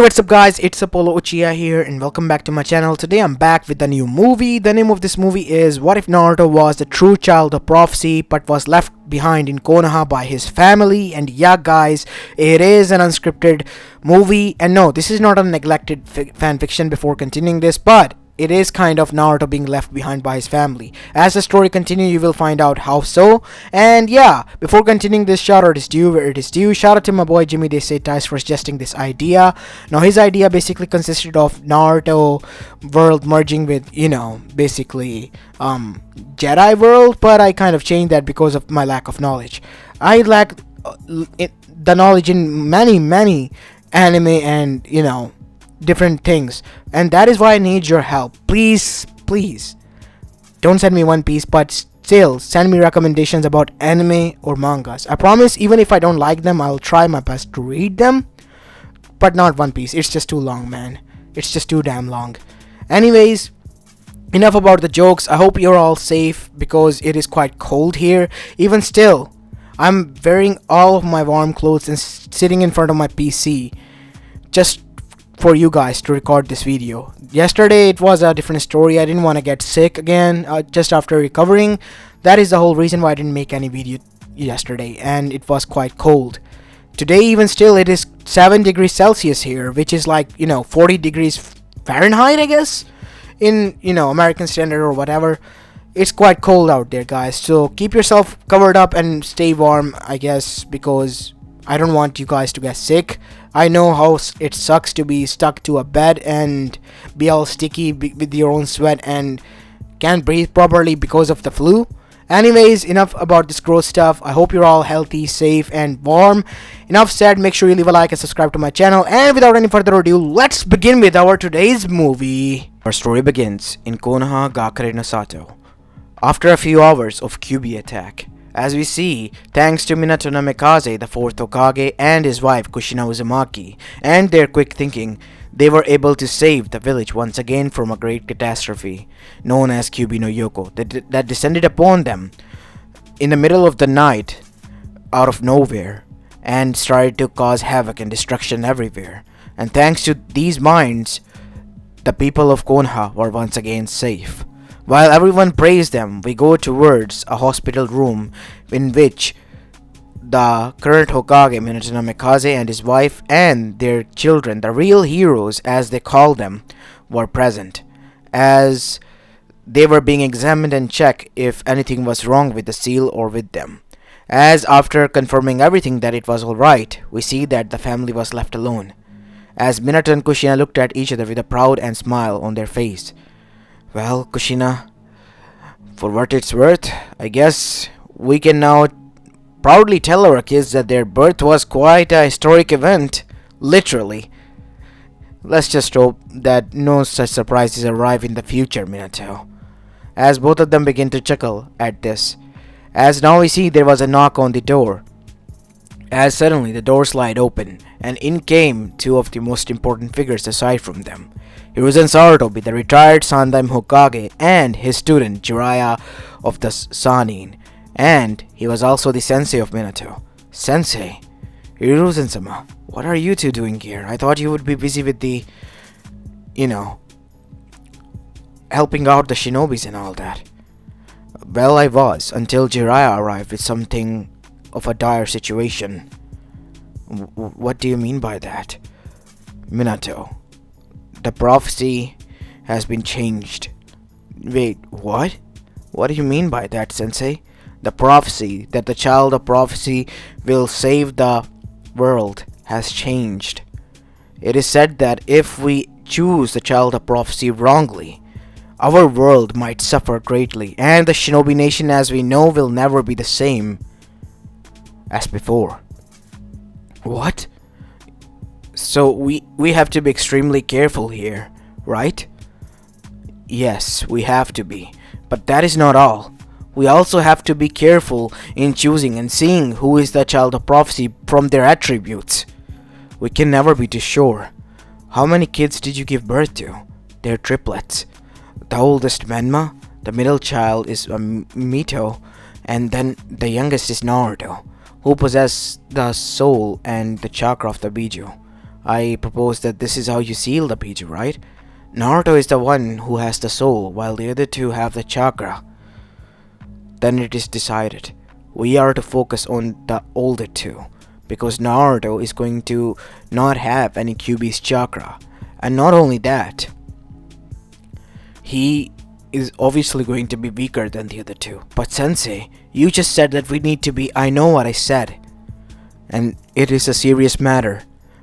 What's up guys, it's Apollo Uchiha here and welcome back to my channel. Today I'm back with a new movie. The name of this movie is What If Naruto Was the True Child of Prophecy but was left behind in Konoha by his family. And yeah guys, it is an unscripted movie, and no, this is not a neglected fan fiction before continuing this, but it is kind of Naruto being left behind by his family. As the story continues, you will find out how so. And yeah, before continuing this, shout out is due where it is due. Shout out to my boy Jimmy Desaitais for suggesting this idea. Now his idea basically consisted of Naruto world merging with, basically Jedi world, but I kind of changed that because of my lack of knowledge. I lack the knowledge in many anime and different things, and that is why I need your help. Please don't send me One Piece, but still send me recommendations about anime or mangas. I promise, even if I don't like them, I'll try my best to read them, but not One Piece. It's just too long, man. It's just too damn long. Anyways, enough about the jokes. I hope you're all safe because it is quite cold here. Even still, I'm wearing all of my warm clothes and sitting in front of my PC just for you guys to record this video. Yesterday it was a different story. I didn't want to get sick again just after recovering. That is the whole reason why I didn't make any video yesterday, and it was quite cold. Today even still it is 7 degrees Celsius here, which is like 40 degrees Fahrenheit, I guess, in American standard or whatever. It's quite cold out there guys, so keep yourself covered up and stay warm, I guess, because I don't want you guys to get sick. I know how it sucks to be stuck to a bed and be all sticky with your own sweat and can't breathe properly because of the flu. Anyways, enough about this gross stuff. I hope you're all healthy, safe, and warm. Enough said. Make sure you leave a like and subscribe to my channel. And without any further ado, let's begin with our today's movie. Our story begins in Konoha Gakure no Sato, after a few hours of Kyuubi attack. As we see, thanks to Minato Namikaze, the 4th Hokage, and his wife Kushina Uzumaki, and their quick thinking, they were able to save the village once again from a great catastrophe, known as Kyuubi no Yoko, that descended upon them in the middle of the night, out of nowhere, and started to cause havoc and destruction everywhere. And thanks to these minds, the people of Konoha were once again safe. While everyone praised them, we go towards a hospital room in which the current Hokage Minato Namikaze and his wife and their children, the real heroes as they call them, were present, as they were being examined and checked if anything was wrong with the seal or with them. As after confirming everything that it was alright, we see that the family was left alone, as Minato and Kushina looked at each other with a proud and smile on their face. Well, Kushina, for what it's worth, I guess we can now proudly tell our kids that their birth was quite a historic event, literally. Let's just hope that no such surprises arrive in the future, Minato. As both of them begin to chuckle at this, as now we see there was a knock on the door. As suddenly the door slid open, and in came two of the most important figures aside from them. Hiruzen Sarutobi, the retired Sandaime Hokage, and his student Jiraiya of the Sannin, and he was also the sensei of Minato. Sensei? Hiruzen-sama, what are you two doing here? I thought you would be busy with the, helping out the shinobis and all that. Well, I was, until Jiraiya arrived with something of a dire situation. What do you mean by that? Minato, the prophecy has been changed. Wait, what? What do you mean by that, Sensei? The prophecy that the child of prophecy will save the world has changed. It is said that if we choose the child of prophecy wrongly, our world might suffer greatly, and the shinobi nation as we know will never be the same as before. What? So we have to be extremely careful here, right? Yes, we have to be. But that is not all. We also have to be careful in choosing and seeing who is the child of prophecy from their attributes. We can never be too sure. How many kids did you give birth to? They're triplets. The oldest Menma, the middle child is Mito, and then the youngest is Naruto, who possess the soul and the chakra of the Biju. I propose that this is how you seal the Biju, right? Naruto is the one who has the soul, while the other two have the chakra. Then it is decided. We are to focus on the older two, because Naruto is going to not have any Kyuubi's chakra. And not only that, he is obviously going to be weaker than the other two. But Sensei, you just said that we need to be... I know what I said. And it is a serious matter,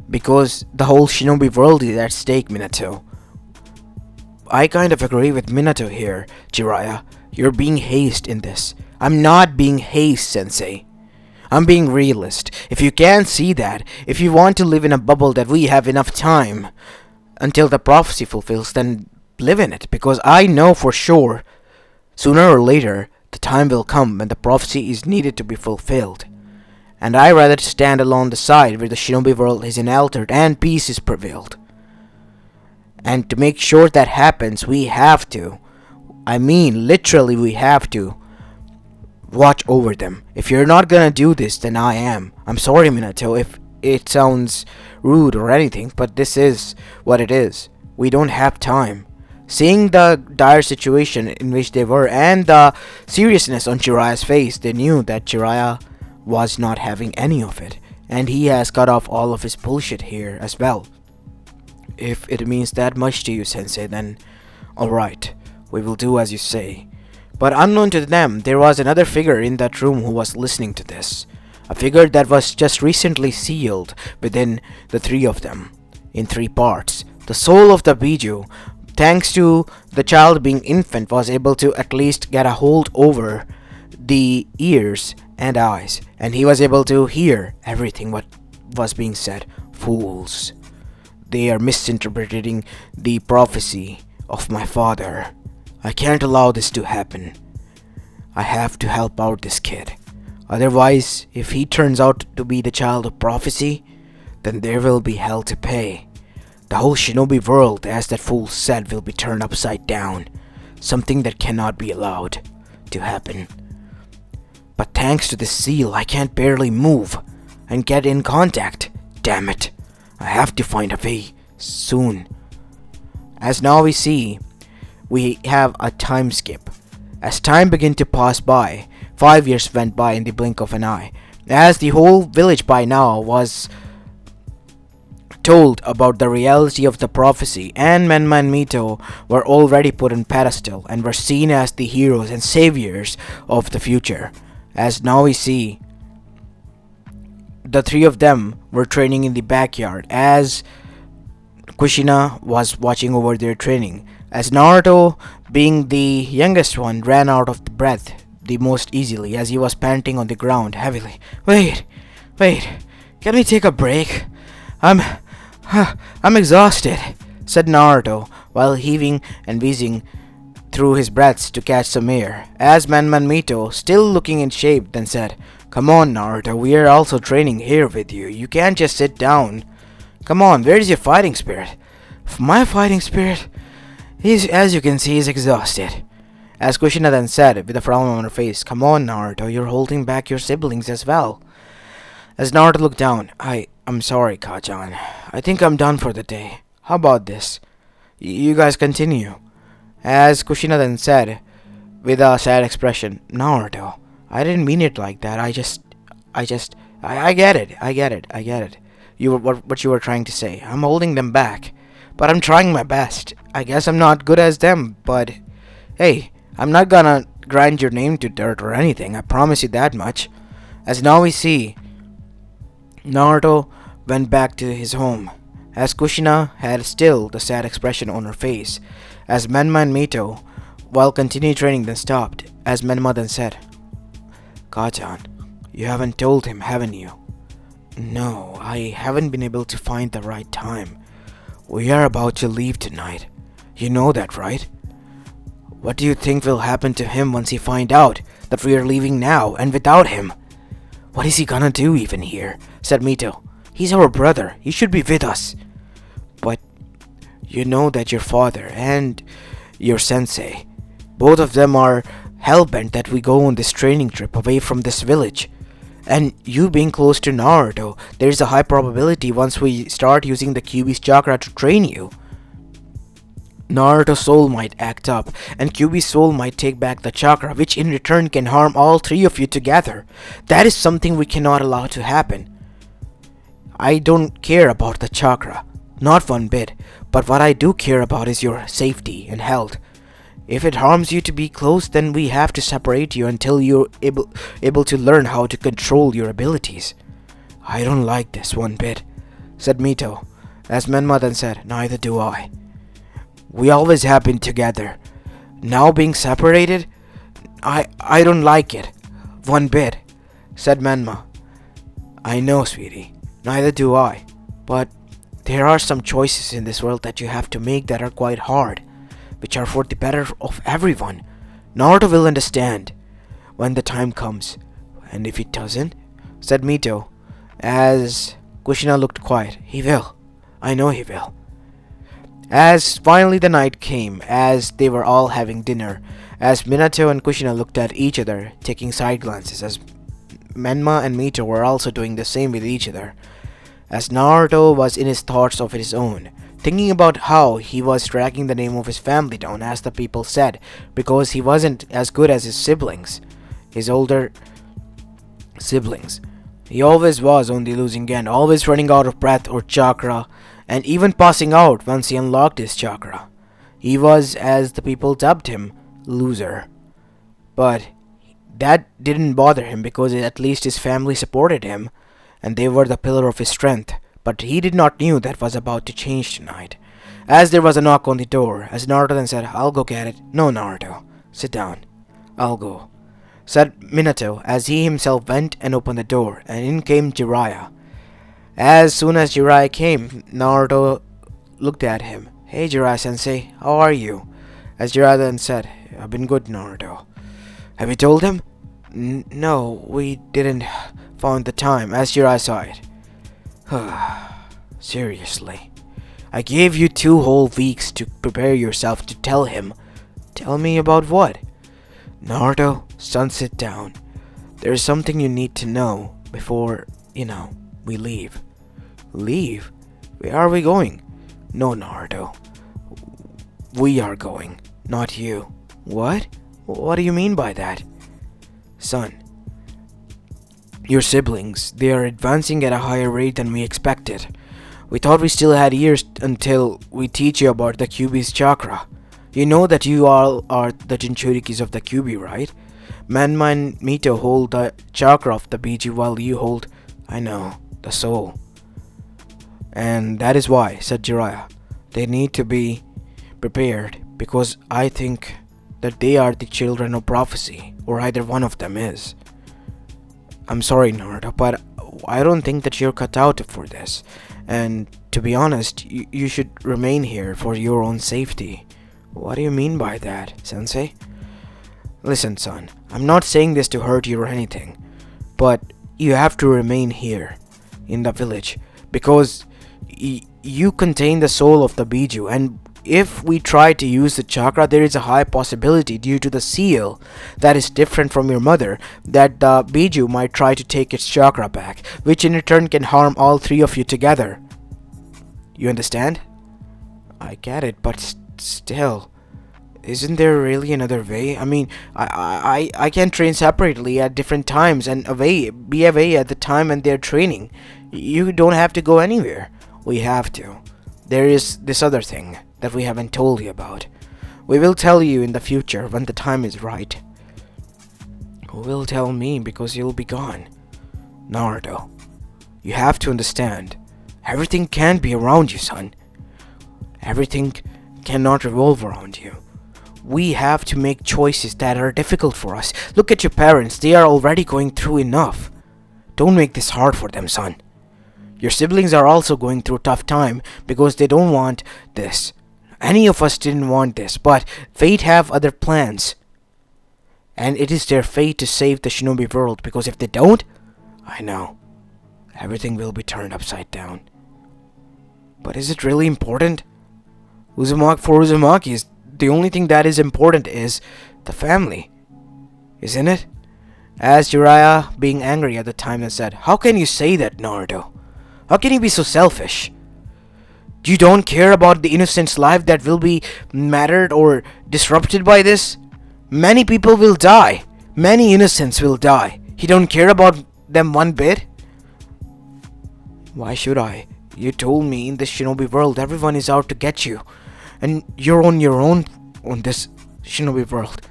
because the whole shinobi world is at stake, Minato. I kind of agree with Minato here, Jiraiya. You're being hasty in this. I'm not being hasty, Sensei. I'm being realist. If you can't see that, if you want to live in a bubble that we have enough time until the prophecy fulfills, then live in it. Because I know for sure, sooner or later, the time will come when the prophecy is needed to be fulfilled. And I rather stand along the side where the shinobi world is unaltered and peace is prevailed. And to make sure that happens, we have to, I mean literally we have to, watch over them. If you're not gonna do this, then I am. I'm sorry, Minato, if it sounds rude or anything, but this is what it is. We don't have time. Seeing the dire situation in which they were and the seriousness on Jiraiya's face, they knew that Jiraiya was not having any of it, and he has cut off all of his bullshit here as well. If it means that much to you, Sensei, then alright, we will do as you say. But unknown to them, there was another figure in that room who was listening to this. A figure that was just recently sealed within the three of them, in three parts. The soul of the Biju, thanks to the child being infant, was able to at least get a hold over the ears and eyes, and he was able to hear everything what was being said. Fools. They are misinterpreting the prophecy of my father. I can't allow this to happen. I have to help out this kid. Otherwise, if he turns out to be the child of prophecy, then there will be hell to pay. The whole shinobi world, as that fool said, will be turned upside down. Something that cannot be allowed to happen. But thanks to this seal, I can't barely move and get in contact. Damn it. I have to find a way soon. As now we see, we have a time skip. As time began to pass by, 5 years went by in the blink of an eye. As the whole village by now was told about the reality of the prophecy, and Menma and Mito were already put on pedestal and were seen as the heroes and saviors of the future. As now we see, the three of them were training in the backyard as Kushina was watching over their training. As Naruto, being the youngest one, ran out of breath the most easily as he was panting on the ground heavily. Wait, can we take a break? I'm exhausted, said Naruto while heaving and wheezing through his breaths to catch some air. As Menman Mito, still looking in shape, then said, Come on, Naruto, we are also training here with you. You can't just sit down. Come on, where's your fighting spirit? My fighting spirit? As you can see, he's exhausted. As Kushina then said, with a frown on her face, Come on, Naruto, you're holding back your siblings as well. As Naruto looked down, I'm sorry, Kajan. I think I'm done for the day. How about this? You guys continue. As Kushina then said, with a sad expression, Naruto, I didn't mean it like that. I get it. What you were trying to say. I'm holding them back, but I'm trying my best. I guess I'm not good as them, but hey, I'm not gonna grind your name to dirt or anything. I promise you that much. As now we see, Naruto went back to his home, as Kushina had still the sad expression on her face. As Menma and Mito, while continuing training, then stopped. As Menma then said, Kajan, you haven't told him, haven't you? No, I haven't been able to find the right time. We are about to leave tonight. You know that, right? What do you think will happen to him once he finds out that we are leaving now and without him? What is he gonna do even here? Said Mito. He's our brother. He should be with us. But you know that your father and your sensei, both of them are hell-bent that we go on this training trip away from this village. And you being close to Naruto, there is a high probability once we start using the Kyuubi's chakra to train you, Naruto's soul might act up, and Kyuubi's soul might take back the chakra, which in return can harm all three of you together. That is something we cannot allow to happen. I don't care about the chakra, not one bit, but what I do care about is your safety and health. If it harms you to be close, then we have to separate you until you're able to learn how to control your abilities. I don't like this one bit, said Mito, as Menma then said, neither do I. We always have been together. Now being separated, I don't like it. One bit, said Menma. I know, sweetie. Neither do I. But there are some choices in this world that you have to make that are quite hard, which are for the better of everyone. Naruto will understand when the time comes. And if he doesn't, said Mito, as Kushina looked quiet, he will. I know he will. As finally the night came, as they were all having dinner, as Minato and Kushina looked at each other, taking side glances, as Menma and Mito were also doing the same with each other, as Naruto was in his thoughts of his own, thinking about how he was dragging the name of his family down, as the people said, because he wasn't as good as his siblings, his older siblings. He always was on the losing end, always running out of breath or chakra, and even passing out once he unlocked his chakra. He was, as the people dubbed him, loser. But that didn't bother him because at least his family supported him, and they were the pillar of his strength. But he did not knew that was about to change tonight. As there was a knock on the door, as Naruto then said, I'll go get it. No, Naruto. Sit down. I'll go, said Minato, as he himself went and opened the door, and in came Jiraiya. As soon as Jiraiya came, Naruto looked at him. Hey Jiraiya-sensei, how are you? As Jiraiya then said, I've been good, Naruto. Have you told him? No, we didn't find the time, as Jiraiya saw it. Seriously. I gave you 2 whole weeks to prepare yourself to tell him. Tell me about what? Naruto, son, sit down. There's something you need to know before, we leave. Leave? Where are we going? No, Naruto. We are going, not you. What? What do you mean by that? Son, your siblings, they are advancing at a higher rate than we expected. We thought we still had years until we teach you about the Kyuubi's chakra. You know that you all are the Jinchurikis of the Kyuubi, right? Menma and Mito hold the chakra of the Biju while you hold, I know, the soul. And that is why, said Jiraiya, they need to be prepared, because I think that they are the children of prophecy, or either one of them is. I'm sorry, Naruto, but I don't think that you're cut out for this. And to be honest, you should remain here for your own safety. What do you mean by that, Sensei? Listen, son, I'm not saying this to hurt you or anything, but you have to remain here, in the village, because you contain the soul of the Biju, and if we try to use the chakra, there is a high possibility due to the seal that is different from your mother that the Biju might try to take its chakra back, which in return can harm all 3 of you together. You understand? I get it, but still, isn't there really another way? I mean, I can train separately at different times and be away at the time when they're training. You don't have to go anywhere. We have to. There is this other thing that we haven't told you about. We will tell you in the future when the time is right. Who will tell me because you'll be gone? Naruto, you have to understand. Everything can't be around you, son. Everything cannot revolve around you. We have to make choices that are difficult for us. Look at your parents. They are already going through enough. Don't make this hard for them, son. Your siblings are also going through a tough time because they don't want this. Any of us didn't want this, but fate have other plans. And it is their fate to save the shinobi world, because if they don't, I know, everything will be turned upside down. But is it really important? For Uzumaki, the only thing that is important is the family, isn't it? As Jiraiya, being angry at the time, and said, "How can you say that, Naruto? How can you be so selfish? You don't care about the innocent's life that will be mattered or disrupted by this? Many people will die. Many innocents will die. You don't care about them one bit?" "Why should I? You told me in this shinobi world everyone is out to get you. And you're on your own on this shinobi world.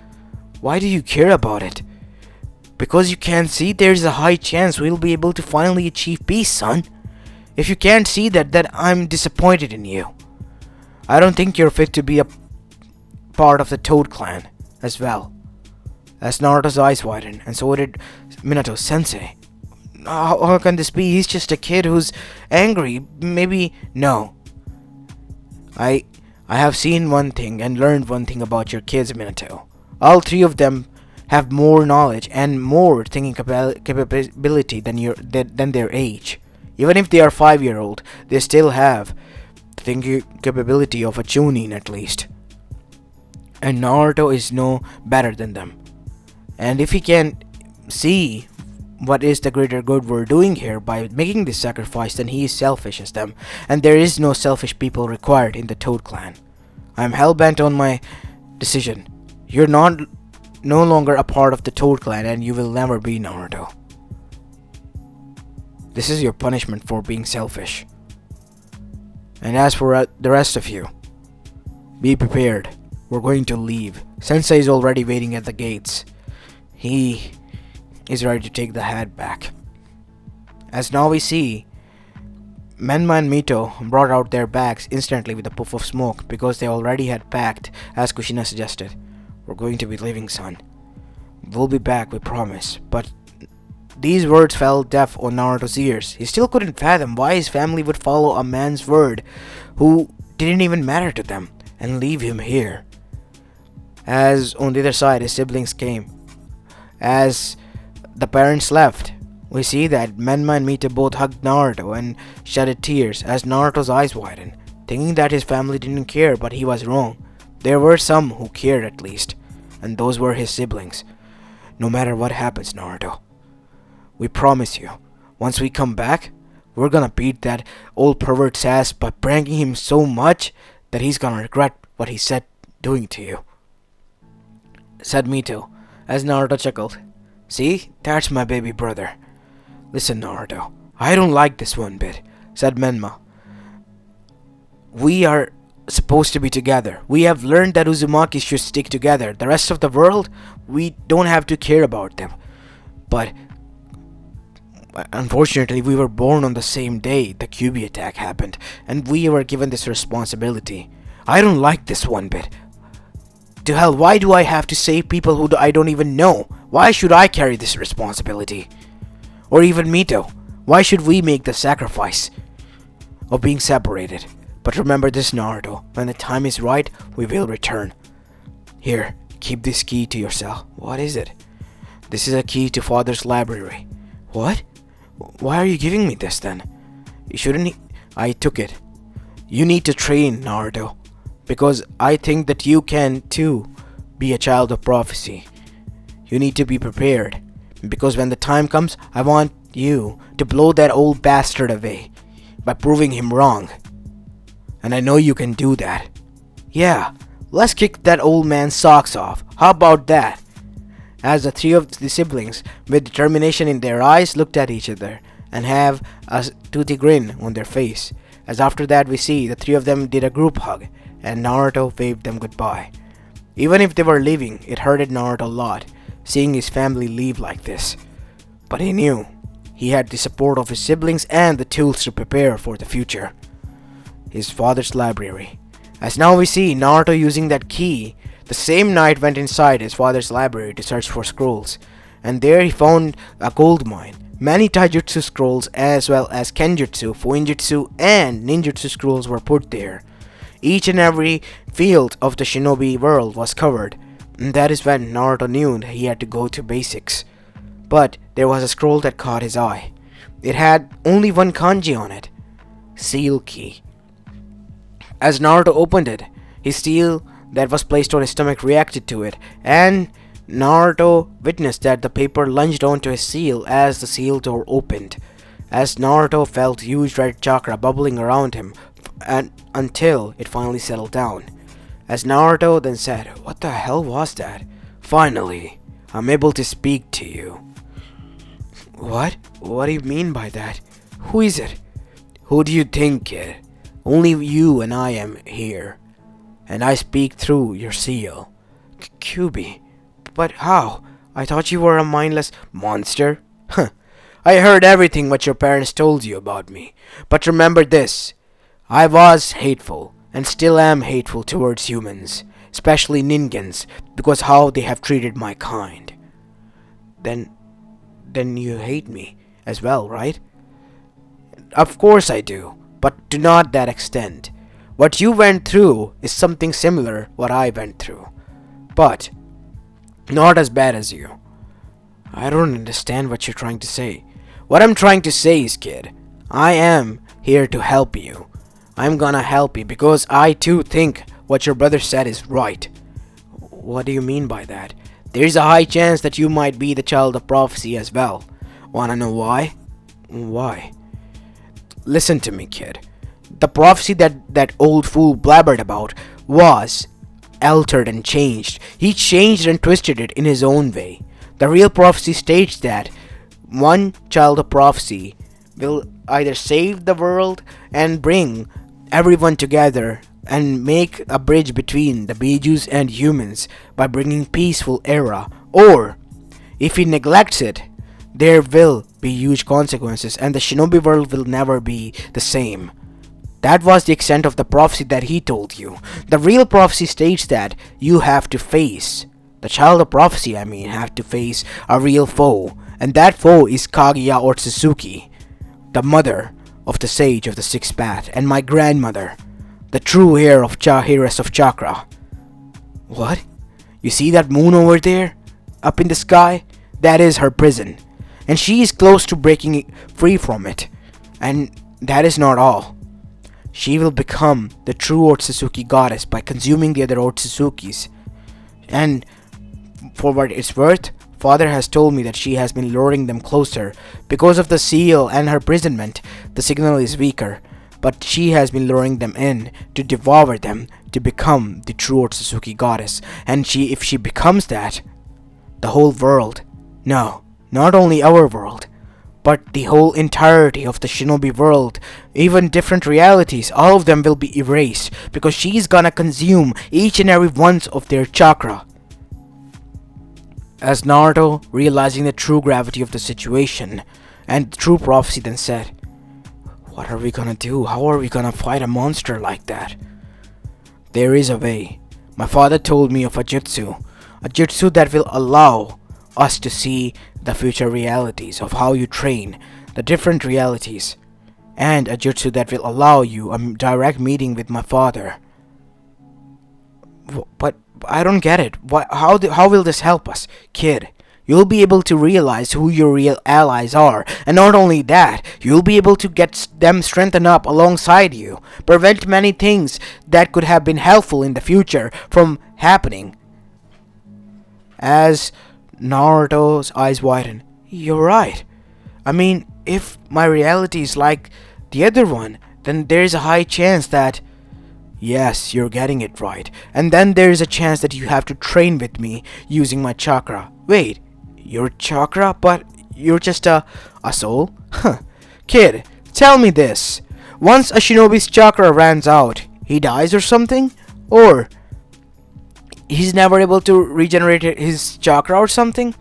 Why do you care about it? Because you can't see there's a high chance we'll be able to finally achieve peace, son. If you can't see that, then I'm disappointed in you. I don't think you're fit to be a part of the Toad clan as well." As Naruto's eyes widened, and so did Minato-sensei. How can this be? He's just a kid who's angry. Maybe... No. I have seen one thing and learned one thing about your kids, Minato. All three of them have more knowledge and more thinking capability than their age. Even if they are 5-year-old, they still have thinking capability of a Chunin at least. And Naruto is no better than them. And if he can see what is the greater good we're doing here by making this sacrifice, then he is selfish as them. And there is no selfish people required in the Toad clan. I'm hell-bent on my decision. You're no longer a part of the Toad clan, and you will never be, Naruto. This is your punishment for being selfish. And as for the rest of you, be prepared. We're going to leave. Sensei is already waiting at the gates. He is ready to take the hat back. As now we see, Menma and Mito brought out their bags instantly with a puff of smoke because they already had packed, as Kushina suggested. "We're going to be leaving, son. We'll be back, we promise." But these words fell deaf on Naruto's ears. He still couldn't fathom why his family would follow a man's word who didn't even matter to them and leave him here. As on the other side, his siblings came. As the parents left, we see that Menma and Mita both hugged Naruto and shedded tears as Naruto's eyes widened, thinking that his family didn't care, but he was wrong. There were some who cared at least, and those were his siblings. "No matter what happens, Naruto, we promise you, once we come back, we're gonna beat that old pervert's ass by pranking him so much that he's gonna regret what he said doing to you," said Mito, as Naruto chuckled. "See, that's my baby brother." "Listen, Naruto, I don't like this one bit," said Menma. "We are supposed to be together. We have learned that Uzumaki should stick together. The rest of the world, we don't have to care about them. But unfortunately, we were born on the same day the QB attack happened, and we were given this responsibility. I don't like this one bit. To hell, why do I have to save people who I don't even know? Why should I carry this responsibility? Or even Mito, why should we make the sacrifice of being separated? But remember this, Naruto, when the time is right, we will return. Here, keep this key to yourself." "What is it?" "This is a key to Father's library." "What? Why are you giving me this then?" "You shouldn't. I took it. You need to train, Naruto. Because I think that you can too be a child of prophecy. You need to be prepared. Because when the time comes, I want you to blow that old bastard away by proving him wrong. And I know you can do that. Yeah, let's kick that old man's socks off. How about that?" As the three of the siblings, with determination in their eyes, looked at each other and have a toothy grin on their face. As after that we see the three of them did a group hug, and Naruto waved them goodbye. Even if they were leaving, it hurted Naruto a lot, seeing his family leave like this. But he knew he had the support of his siblings and the tools to prepare for the future. His father's library. As now we see Naruto using that key, the same night went inside his father's library to search for scrolls, and there he found a gold mine. Many taijutsu scrolls as well as kenjutsu, fuinjutsu, and ninjutsu scrolls were put there. Each and every field of the shinobi world was covered, and that is when Naruto knew that he had to go to basics. But there was a scroll that caught his eye. It had only one kanji on it. Seal key. As Naruto opened it, his steel that was placed on his stomach reacted to it, and Naruto witnessed that the paper lunged onto his seal as the seal door opened, as Naruto felt huge red chakra bubbling around him and until it finally settled down. As Naruto then said, "What the hell was that? Finally, I'm able to speak to you." What? What do you mean by that? Who is it? Who do you think, kid? Only you and I am here. And I speak through your seal. Kyubi. But how? I thought you were a mindless monster. Huh. I heard everything what your parents told you about me. But remember this. I was hateful, and still am hateful towards humans, especially Ningans, because how they have treated my kind. Then you hate me as well, right? Of course I do, but to not that extent. What you went through is something similar what I went through, but not as bad as you. I don't understand what you're trying to say. What I'm trying to say is, kid, I am here to help you. I'm gonna help you because I too think what your brother said is right. What do you mean by that? There's a high chance that you might be the child of prophecy as well. Wanna know why? Why? Listen to me, kid. The prophecy that old fool blabbered about was altered and changed. He changed and twisted it in his own way. The real prophecy states that one child of prophecy will either save the world and bring everyone together and make a bridge between the Bijus and humans by bringing peaceful era, or if he neglects it, there will be huge consequences and the shinobi world will never be the same. That was the extent of the prophecy that he told you. The real prophecy states that you have to face, the child of prophecy have to face a real foe, and that foe is Kaguya or Otsutsuki, the mother of the sage of the sixth path, and my grandmother, the true heir of heiress of chakra. What? You see that moon over there? Up in the sky? That is her prison. And she is close to breaking free from it. And that is not all. She will become the true Otsutsuki goddess by consuming the other Otsutsukis. And for what it's worth, father has told me that she has been luring them closer. Because of the seal and her imprisonment, the signal is weaker. But she has been luring them in to devour them to become the true Otsutsuki goddess. And if she becomes that, the whole world, no, not only our world, but the whole entirety of the shinobi world, even different realities, all of them will be erased because she's gonna consume each and every one of their chakra. As Naruto, realizing the true gravity of the situation and the true prophecy, then said, "What are we gonna do? How are we gonna fight a monster like that?" There is a way. My father told me of a jutsu that will allow us to see the future realities of how you train, the different realities, and a jutsu that will allow you a direct meeting with my father. But I don't get it. How will this help us? Kid, you'll be able to realize who your real allies are, and not only that, you'll be able to get them strengthened up alongside you, prevent many things that could have been helpful in the future from happening. As Naruto's eyes widen, you're right. If my reality is like the other one, then there's a high chance that... Yes, you're getting it right. And then there's a chance that you have to train with me using my chakra. Wait, your chakra? But you're just a soul? Huh. Kid, tell me this. Once a shinobi's chakra runs out, he dies or something? Or he's never able to regenerate his chakra or something?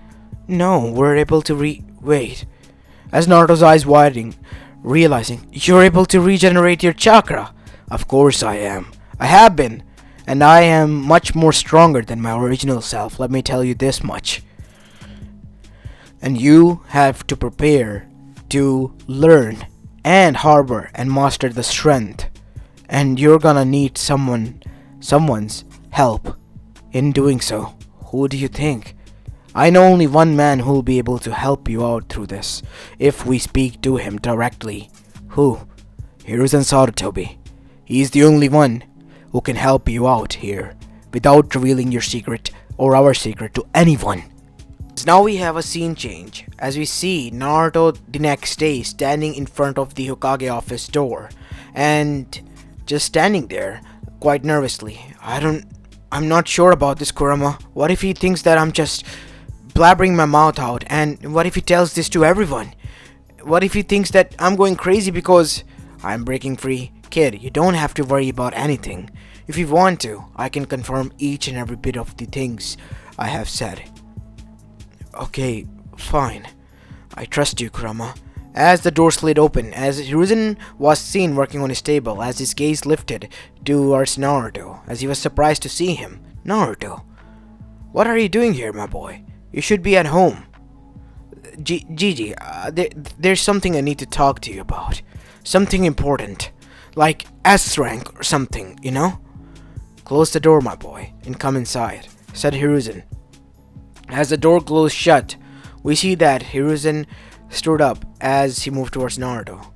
No, we're able to wait. As Naruto's eyes widening, realizing, you're able to regenerate your chakra. Of course I am. I have been. And I am much more stronger than my original self, let me tell you this much. And you have to prepare to learn and harbor and master the strength. And you're gonna need someone's help in doing so. Who do you think? I know only one man who will be able to help you out through this, if we speak to him directly. Who? Hiruzen Sarutobi. He's the only one who can help you out here, without revealing your secret or our secret to anyone. Now we have a scene change as we see Naruto the next day standing in front of the Hokage office door and just standing there quite nervously. I'm not sure about this, Kurama. What if he thinks that I'm just blabbering my mouth out, and what if he tells this to everyone? What if he thinks that I'm going crazy because I'm breaking free? Kid, you don't have to worry about anything. If you want to, I can confirm each and every bit of the things I have said. Okay, fine. I trust you, Kurama. As the door slid open, as Hiruzen was seen working on his table, as his gaze lifted towards Naruto, as he was surprised to see him. Naruto, what are you doing here, my boy? You should be at home. Gigi, there's something I need to talk to you about. Something important. Like S rank or something, you know? Close the door, my boy, and come inside, said Hiruzen. As the door closed shut, we see that Hiruzen stood up as he moved towards Naruto.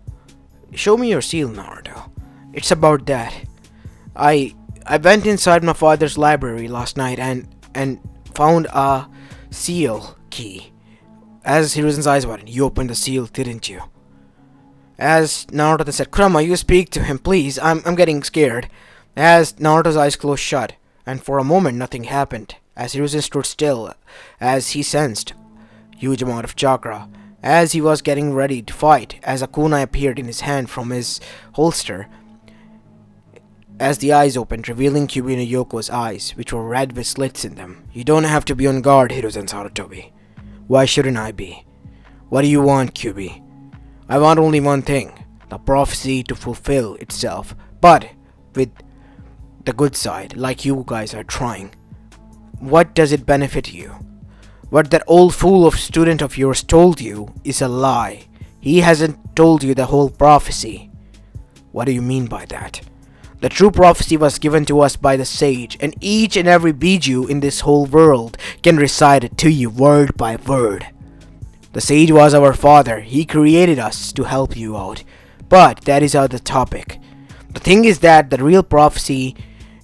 Show me your seal, Naruto. It's about that. I went inside my father's library last night and found a seal key. As Hiruzen's eyes widened, you opened the seal, didn't you? As Naruto said, Kurama, you speak to him, please. I'm getting scared. As Naruto's eyes closed shut, and for a moment nothing happened. As Hiruzen stood still, as he sensed huge amount of chakra. As he was getting ready to fight, as a kunai appeared in his hand from his holster. As the eyes opened, revealing Kyuubi no Yoko's eyes, which were red with slits in them. You don't have to be on guard, Hiruzen Sarutobi. Why shouldn't I be? What do you want, Kyuubi? I want only one thing, the prophecy to fulfill itself, but with the good side, like you guys are trying. What does it benefit you? What that old fool of student of yours told you is a lie. He hasn't told you the whole prophecy. What do you mean by that? The true prophecy was given to us by the sage, and each and every Biju in this whole world can recite it to you word by word. The sage was our father. He created us to help you out. But that is other topic. The thing is that the real prophecy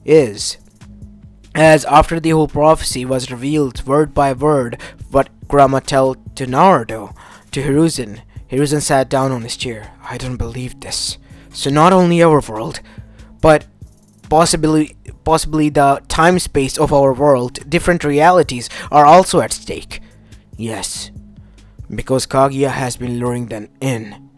is, as after the whole prophecy was revealed word by word, what Kurama told to Naruto, to Hiruzen. Hiruzen sat down on his chair. I don't believe this. So not only our world, but possibly the time-space of our world, different realities are also at stake. Yes, because Kaguya has been luring them in.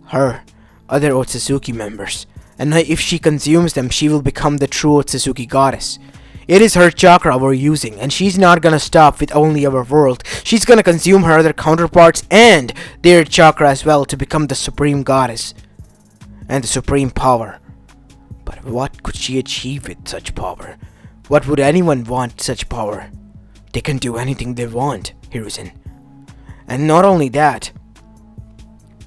Her, other Otsutsuki members. And if she consumes them, she will become the true Otsutsuki goddess. It is her chakra we're using, and she's not gonna stop with only our world. She's gonna consume her other counterparts and their chakra as well to become the supreme goddess and the supreme power. But what could she achieve with such power? What would anyone want such power? They can do anything they want, Hiruzen. And not only that,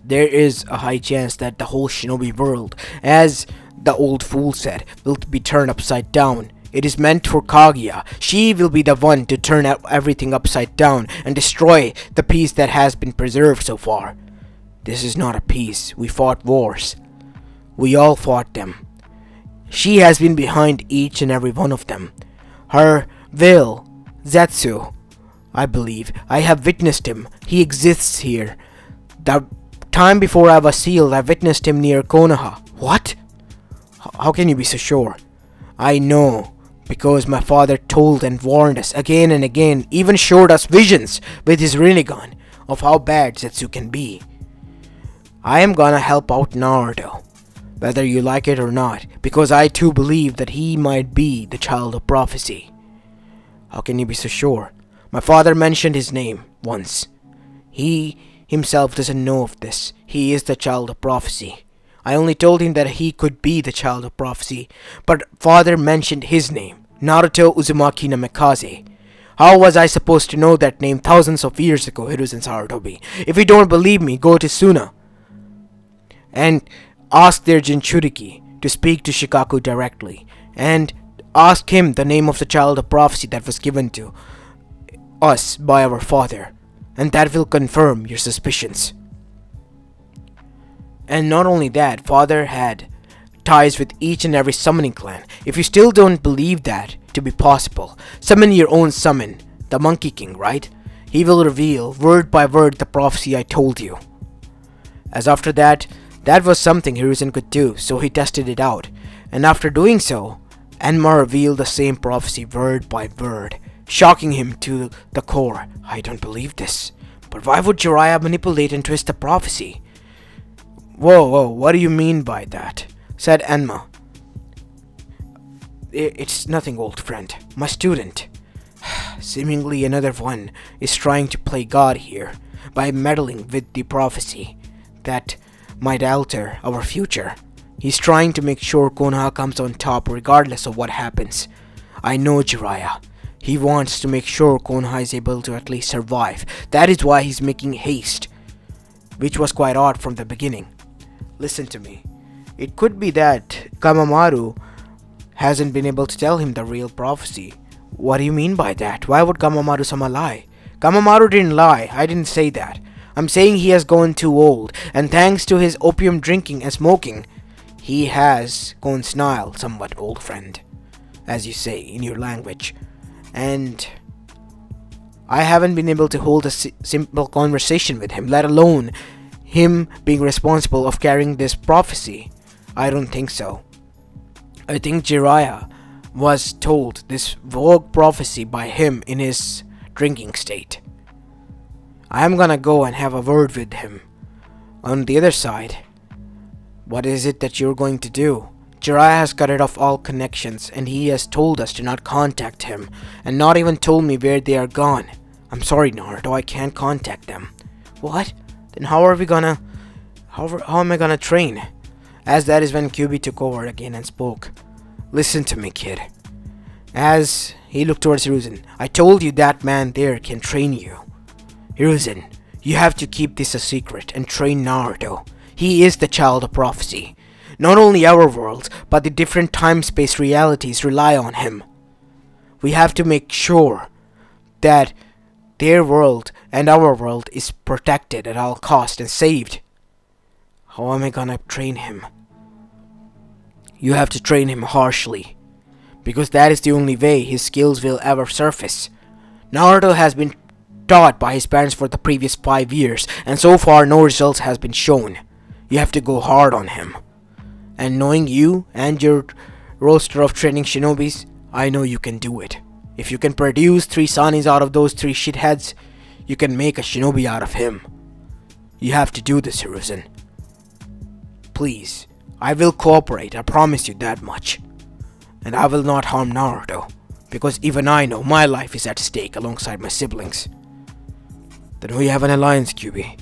there is a high chance that the whole shinobi world, as the old fool said, will be turned upside down. It is meant for Kaguya. She will be the one to turn everything upside down and destroy the peace that has been preserved so far. This is not a peace. We fought wars. We all fought them. She has been behind each and every one of them. Her will, Zetsu, I believe. I have witnessed him. He exists here. The time before I was sealed, I witnessed him near Konoha. What? How can you be so sure? I know, because my father told and warned us again and again, even showed us visions with his Rinnegan of how bad Zetsu can be. I am gonna help out Naruto, whether you like it or not, because I too believe that he might be the child of prophecy. How can you be so sure? My father mentioned his name once. He himself doesn't know of this. He is the child of prophecy. I only told him that he could be the child of prophecy, but father mentioned his name, Naruto Uzumaki no Mikaze. How was I supposed to know that name thousands of years ago, Hiruzen Sarutobi? If you don't believe me, go to Suna and ask their Jinchuriki to speak to Shikaku directly, and ask him the name of the child of prophecy that was given to us by our father, and that will confirm your suspicions. And not only that, father had ties with each and every summoning clan. If you still don't believe that, to be possible. Summon your own summon, the Monkey King, right? He will reveal word by word the prophecy I told you. As after that, that was something Hiruzen could do, so he tested it out. And after doing so, Enma revealed the same prophecy word by word, shocking him to the core. I don't believe this. But why would Jiraiya manipulate and twist the prophecy? Whoa, what do you mean by that? Said Enma. It's nothing, old friend. My student. Seemingly another one is trying to play God here by meddling with the prophecy that might alter our future. He's trying to make sure Konoha comes on top regardless of what happens. I know Jiraiya. He wants to make sure Konoha is able to at least survive. That is why he's making haste, which was quite odd from the beginning. Listen to me. It could be that Kamamaru hasn't been able to tell him the real prophecy. What do you mean by that? Why would Kamamaru-sama lie? Kamamaru didn't lie. I didn't say that. I'm saying he has gone too old, and thanks to his opium drinking and smoking, he has gone senile somewhat, old friend, as you say in your language. And I haven't been able to hold a simple conversation with him, let alone him being responsible of carrying this prophecy. I don't think so. I think Jiraiya was told this vague prophecy by him in his drinking state. I am gonna go and have a word with him. On the other side, what is it that you're going to do? Jiraiya has cut off all connections, and he has told us to not contact him, and not even told me where they are gone. I'm sorry, Naruto, I can't contact them. What? Then how am I gonna train? As that is when Kyuubi took over again and spoke. Listen to me, kid. As he looked towards Hiruzen, I told you that man there can train you. Hiruzen, you have to keep this a secret and train Naruto. He is the child of prophecy. Not only our worlds, but the different time-space realities rely on him. We have to make sure that their world and our world is protected at all costs and saved. How am I gonna train him? You have to train him harshly, because that is the only way his skills will ever surface. Naruto has been taught by his parents for the previous 5 years, and so far no results has been shown. You have to go hard on him. And knowing you and your roster of training shinobis, I know you can do it. If you can produce 3 Sanis out of those 3 shitheads, you can make a shinobi out of him. You have to do this, Hiruzen. Please, I will cooperate, I promise you that much. And I will not harm Naruto, because even I know my life is at stake alongside my siblings. Then we have an alliance, Kyuubi.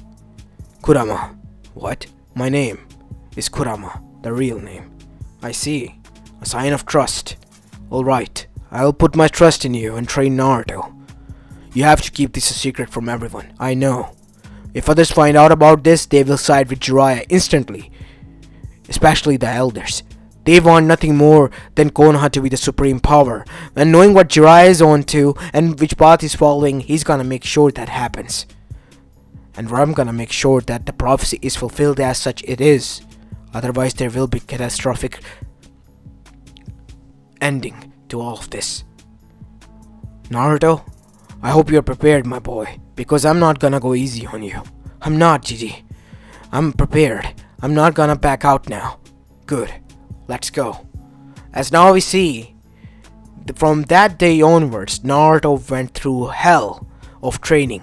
Kurama. What? My name is Kurama, the real name. I see. A sign of trust. Alright, I'll put my trust in you and train Naruto. You have to keep this a secret from everyone, I know. If others find out about this, they will side with Jiraiya instantly. Especially the elders. They want nothing more than Konoha to be the supreme power. And knowing what Jiraiya is on to and which path he's following, he's gonna make sure that happens. And I'm gonna make sure that the prophecy is fulfilled as such it is. Otherwise there will be catastrophic ending to all of this. Naruto, I hope you're prepared, my boy, because I'm not gonna go easy on you. I'm not, Gigi. I'm prepared. I'm not gonna back out now. Good. Let's go. As now we see, from that day onwards, Naruto went through hell of training.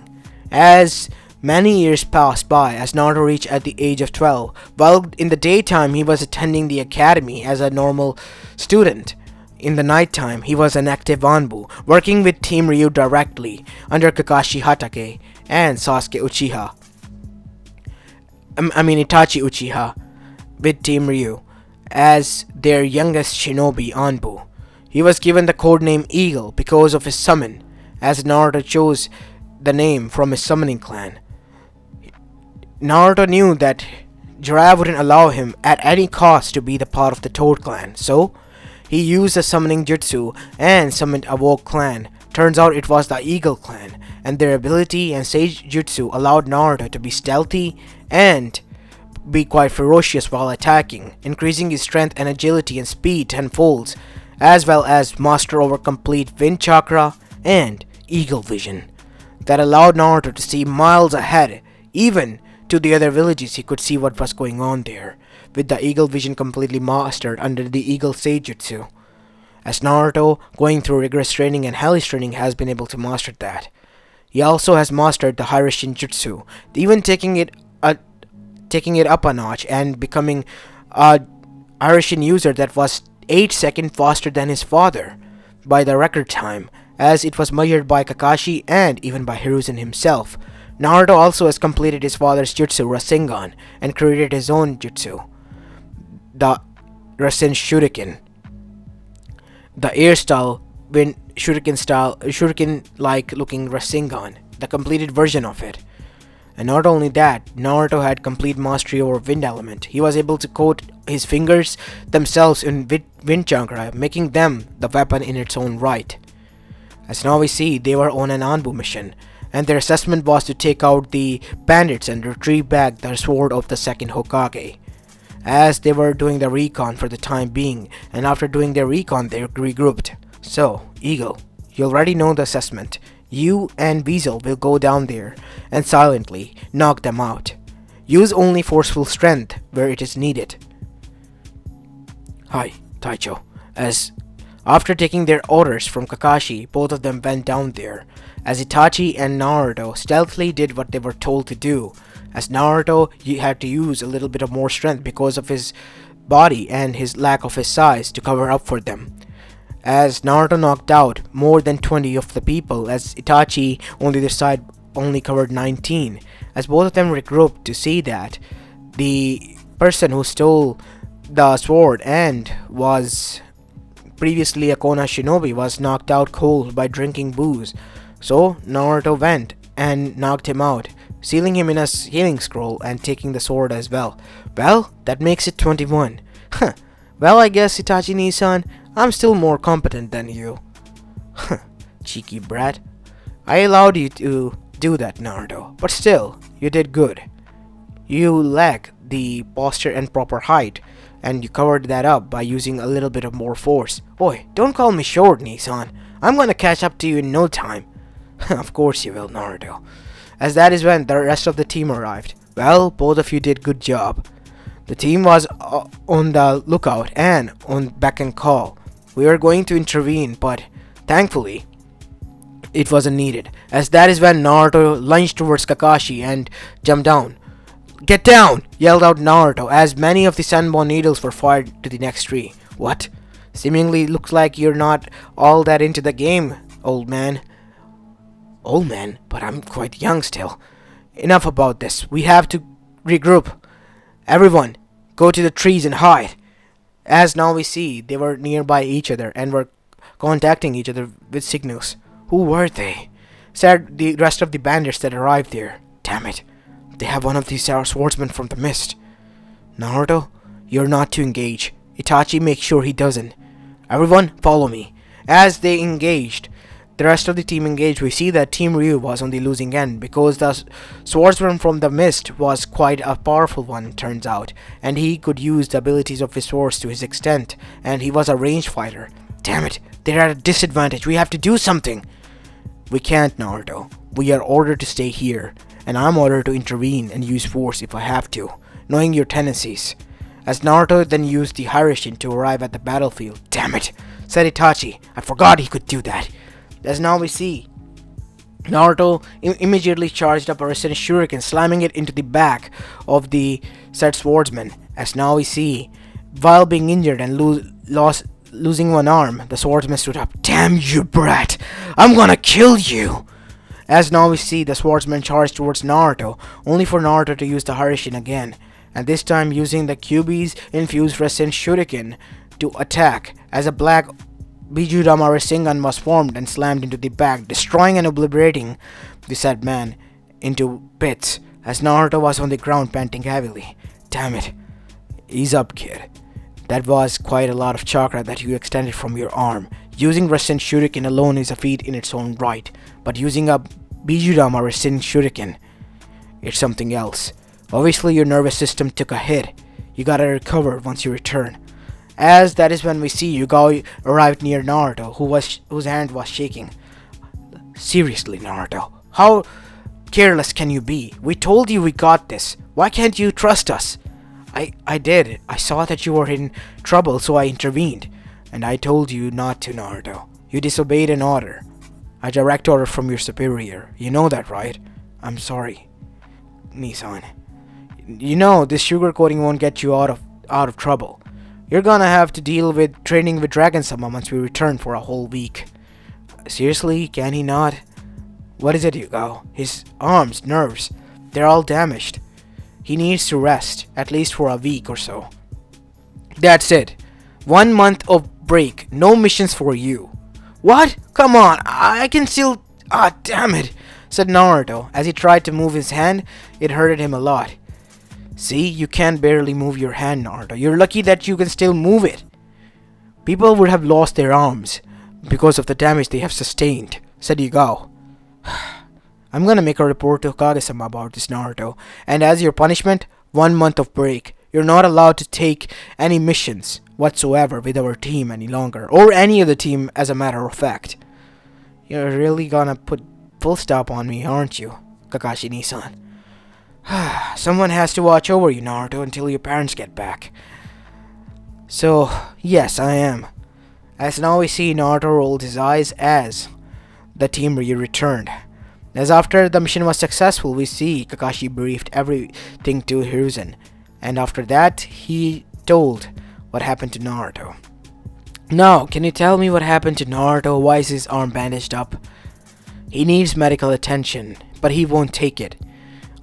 As many years passed by, as Naruto reached at the age of 12, while in the daytime he was attending the academy as a normal student. In the nighttime, he was an active Anbu, working with Team Ryu directly, under Kakashi Hatake and Sasuke Uchiha. Itachi Uchiha, with Team Ryu, as their youngest shinobi Anbu. He was given the codename Eagle because of his summon, as Naruto chose the name from his summoning clan. Naruto knew that Jiraiya wouldn't allow him at any cost to be the part of the Toad clan, so he used a summoning jutsu and summoned a Woke clan. Turns out it was the Eagle clan, and their ability and sage jutsu allowed Naruto to be stealthy and be quite ferocious while attacking, increasing his strength and agility and speed tenfolds as well as master over complete wind chakra and eagle vision that allowed Naruto to see miles ahead. Even to the other villages, he could see what was going on there, with the eagle vision completely mastered under the eagle seijutsu. As Naruto, going through rigorous training and hellish training, has been able to master that. He also has mastered the Hiraishin Jutsu, even taking it up a notch and becoming a Hiraishin user that was 8 seconds faster than his father by the record time, as it was measured by Kakashi and even by Hiruzen himself. Naruto also has completed his father's jutsu Rasengan and created his own jutsu, the Rasen Shuriken, the air style, shuriken like looking Rasengan, the completed version of it. And not only that, Naruto had complete mastery over wind element. He was able to coat his fingers themselves in wind chakra, making them the weapon in its own right. As now we see, they were on an Anbu mission, and their assessment was to take out the bandits and retrieve back the sword of the second Hokage. As they were doing the recon for the time being, and after doing their recon, they regrouped. So, Eagle, you already know the assessment. You and Weasel will go down there and silently knock them out. Use only forceful strength where it is needed. Hi, Taicho. As after taking their orders from Kakashi, both of them went down there, as Itachi and Naruto stealthily did what they were told to do, as Naruto had to use a little bit of more strength because of his body and his lack of his size to cover up for them. As Naruto knocked out more than 20 of the people, as Itachi on the other side only covered 19, as both of them regrouped to see that the person who stole the sword and was previously a konoha shinobi was knocked out cold by drinking booze. So Naruto went and knocked him out, sealing him in a healing scroll and taking the sword as well. Well, that makes it 21. Huh. Well, I guess Itachi-Nisan, I'm still more competent than you. Huh. Cheeky brat. I allowed you to do that, Naruto, but still, you did good. You lack the posture and proper height, and you covered that up by using a little bit of more force. Boy, don't call me short, Nisan. I'm gonna catch up to you in no time. Of course you will, Naruto. As that is when the rest of the team arrived. Well, both of you did good job. The team was on the lookout and on beck and call. We were going to intervene, but thankfully, it wasn't needed. As that is when Naruto lunged towards Kakashi and jumped down. Get down! Yelled out Naruto as many of the sunborn needles were fired to the next tree. What? Seemingly looks like you're not all that into the game, old man. Old man? But I'm quite young still. Enough about this. We have to regroup. Everyone, go to the trees and hide. As now we see, they were nearby each other and were contacting each other with signals. Who were they? Said the rest of the bandits that arrived there. Damn it. They have one of these swordsmen from the mist. Naruto, you're not to engage. Itachi makes sure he doesn't. Everyone, follow me. As they engaged, the rest of the team engaged, we see that Team Ryu was on the losing end because the swordsman from the mist was quite a powerful one, turns out, and he could use the abilities of his swords to his extent, and he was a ranged fighter. Damn it, they're at a disadvantage. We have to do something. We can't, Naruto. We are ordered to stay here, and I'm ordered to intervene and use force if I have to, knowing your tendencies. As Naruto then used the Hiraishin to arrive at the battlefield. Damn it, said Itachi. I forgot he could do that. As now we see, Naruto immediately charged up a Rasen Shuriken, slamming it into the back of the said swordsman. As now we see, while being injured and losing one arm, the swordsman stood up. Damn you, brat! I'm gonna kill you! As now we see, the swordsman charged towards Naruto, only for Naruto to use the Hiraishin again, and this time using the Kyuubi's infused Rasen Shuriken to attack, as a black Bijudama Rasengan was formed and slammed into the back, destroying and obliterating the said man into bits, as Naruto was on the ground panting heavily. Damn it. Ease up, kid. That was quite a lot of chakra that you extended from your arm. Using Rasen Shuriken alone is a feat in its own right, but using a Bijudama Rasen Shuriken, it's something else. Obviously your nervous system took a hit. You gotta recover once you return. As that is when we see Yugao arrived near Naruto, whose hand was shaking. Seriously, Naruto, how careless can you be? We told you we got this. Why can't you trust us? I did. I saw that you were in trouble, so I intervened. And I told you not to, Naruto. You disobeyed an order. A direct order from your superior. You know that, right? I'm sorry, Nissan. You know, this sugarcoating won't get you out of trouble. You're gonna have to deal with training with Dragon-sama once we return for a whole week. Seriously, can he not? What is it, Hugo? His arms, nerves, they're all damaged. He needs to rest, at least for a week or so. That's it. 1 month of break, no missions for you. What? Come on, I can still... Ah, damn it, said Naruto. As he tried to move his hand, it hurted him a lot. See, you can barely move your hand, Naruto. You're lucky that you can still move it. People would have lost their arms because of the damage they have sustained, said Yugao. I'm gonna make a report to Kage-sama about this, Naruto. And as your punishment, 1 month of break. You're not allowed to take any missions whatsoever with our team any longer. Or any other team, as a matter of fact. You're really gonna put full stop on me, aren't you, Kakashi-Nisan? Someone has to watch over you, Naruto, until your parents get back. So, yes, I am. As now we see, Naruto rolled his eyes as the team returned. As after the mission was successful, we see Kakashi briefed everything to Hiruzen. And after that, he told what happened to Naruto. Now, can you tell me what happened to Naruto? Why is his arm bandaged up? He needs medical attention, but he won't take it.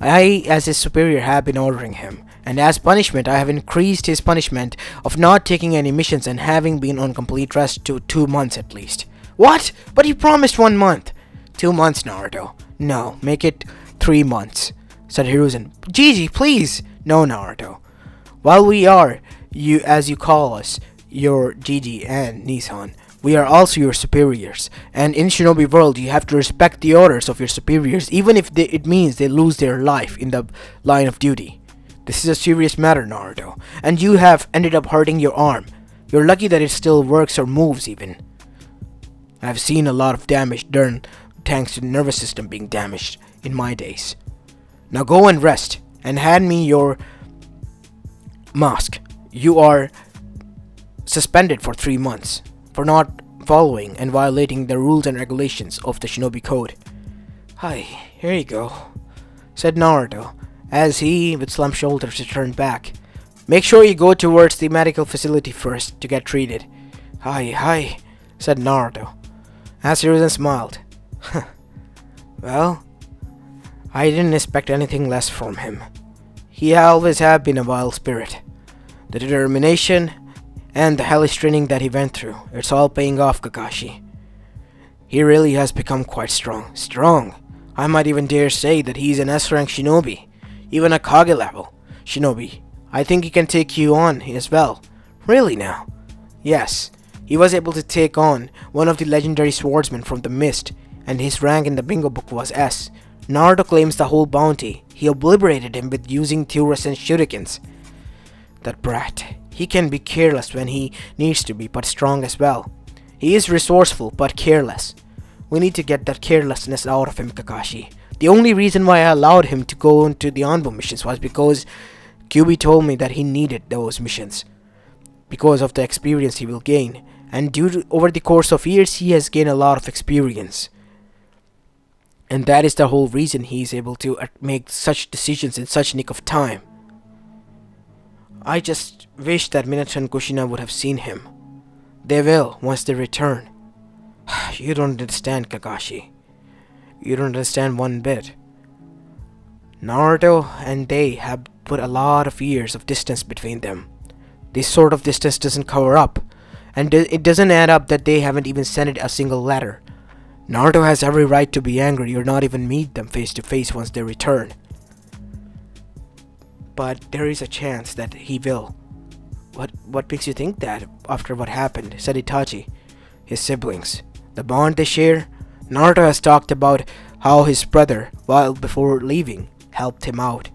I, as his superior, have been ordering him, and as punishment, I have increased his punishment of not taking any missions and having been on complete rest to 2 months at least. What? But you promised 1 month. 2 months, Naruto. No, make it 3 months, said Hiruzen. Gigi, please. No, Naruto. While we are, as you call us, your Gigi and Nissan, we are also your superiors, and in Shinobi world you have to respect the orders of your superiors, even if it means they lose their life in the line of duty. This is a serious matter, Naruto, and you have ended up hurting your arm. You're lucky that it still works or moves even. I've seen a lot of damage done thanks to the nervous system being damaged in my days. Now go and rest, and hand me your mask. You are suspended for 3 months. For not following and violating the rules and regulations of the Shinobi Code. Hi, here you go, said Naruto, as he, with slumped shoulders, returned back. Make sure you go towards the medical facility first to get treated. Hi, said Naruto, as Hiruzen smiled. Well, I didn't expect anything less from him. He always had been a wild spirit. The determination and the hellish training that he went through, it's all paying off, Kakashi. He really has become quite strong. Strong. I might even dare say that he's an S-rank shinobi, even a Kage level shinobi. I think he can take you on as well. Really now? Yes, he was able to take on one of the legendary swordsmen from the Mist, and his rank in the bingo book was S. Naruto claims the whole bounty. He obliterated him with using fluorescent shurikens. That brat. He can be careless when he needs to be, but strong as well. He is resourceful, but careless. We need to get that carelessness out of him, Kakashi. The only reason why I allowed him to go into the Anbu missions was because Kyuubi told me that he needed those missions. Because of the experience he will gain. And over the course of years, he has gained a lot of experience. And that is the whole reason he is able to make such decisions in such nick of time. I just wish that Minato and Kushina would have seen him. They will, once they return. You don't understand, Kakashi. You don't understand one bit. Naruto and they have put a lot of years of distance between them. This sort of distance doesn't cover up. And it doesn't add up that they haven't even sent a single letter. Naruto has every right to be angry or not even meet them face to face once they return. But there is a chance that he will. What makes you think that after what happened? Said Itachi. His siblings. The bond they share? Naruto has talked about how his brother, while before leaving, helped him out.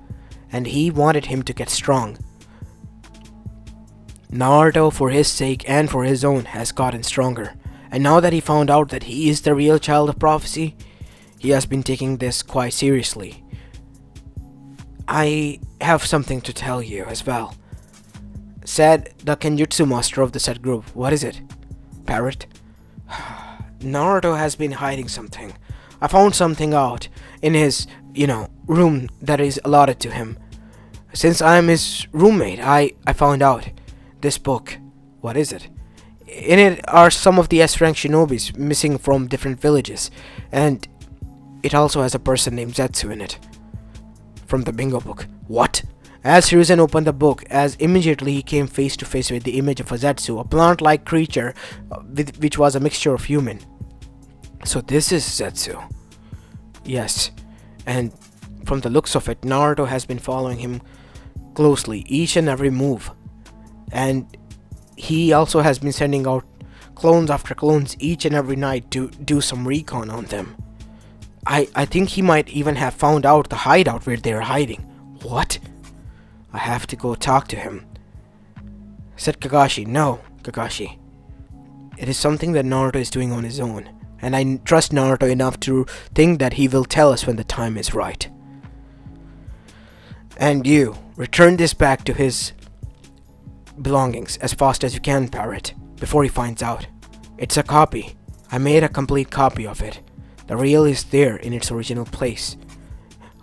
And he wanted him to get strong. Naruto, for his sake and for his own, has gotten stronger. And now that he found out that he is the real child of prophecy, he has been taking this quite seriously. I have something to tell you as well. Said the Kenjutsu master of the said group. What is it? Parrot? Naruto has been hiding something. I found something out in his, room that is allotted to him. Since I am his roommate, I found out. This book. What is it? In it are some of the S-rank shinobis missing from different villages, and it also has a person named Zetsu in it. From the bingo book. What? As Hiruzen opened the book, as immediately he came face to face with the image of a Zetsu, a plant-like creature which was a mixture of human. So this is Zetsu. Yes, and from the looks of it, Naruto has been following him closely, each and every move. And he also has been sending out clones after clones each and every night to do some recon on them. I think he might even have found out the hideout where they're hiding. What? I have to go talk to him. Said Kakashi. No, Kakashi. It is something that Naruto is doing on his own, and I trust Naruto enough to think that he will tell us when the time is right. And you, return this back to his belongings as fast as you can, Parrot, before he finds out. It's a copy. I made a complete copy of it. The real is there in its original place.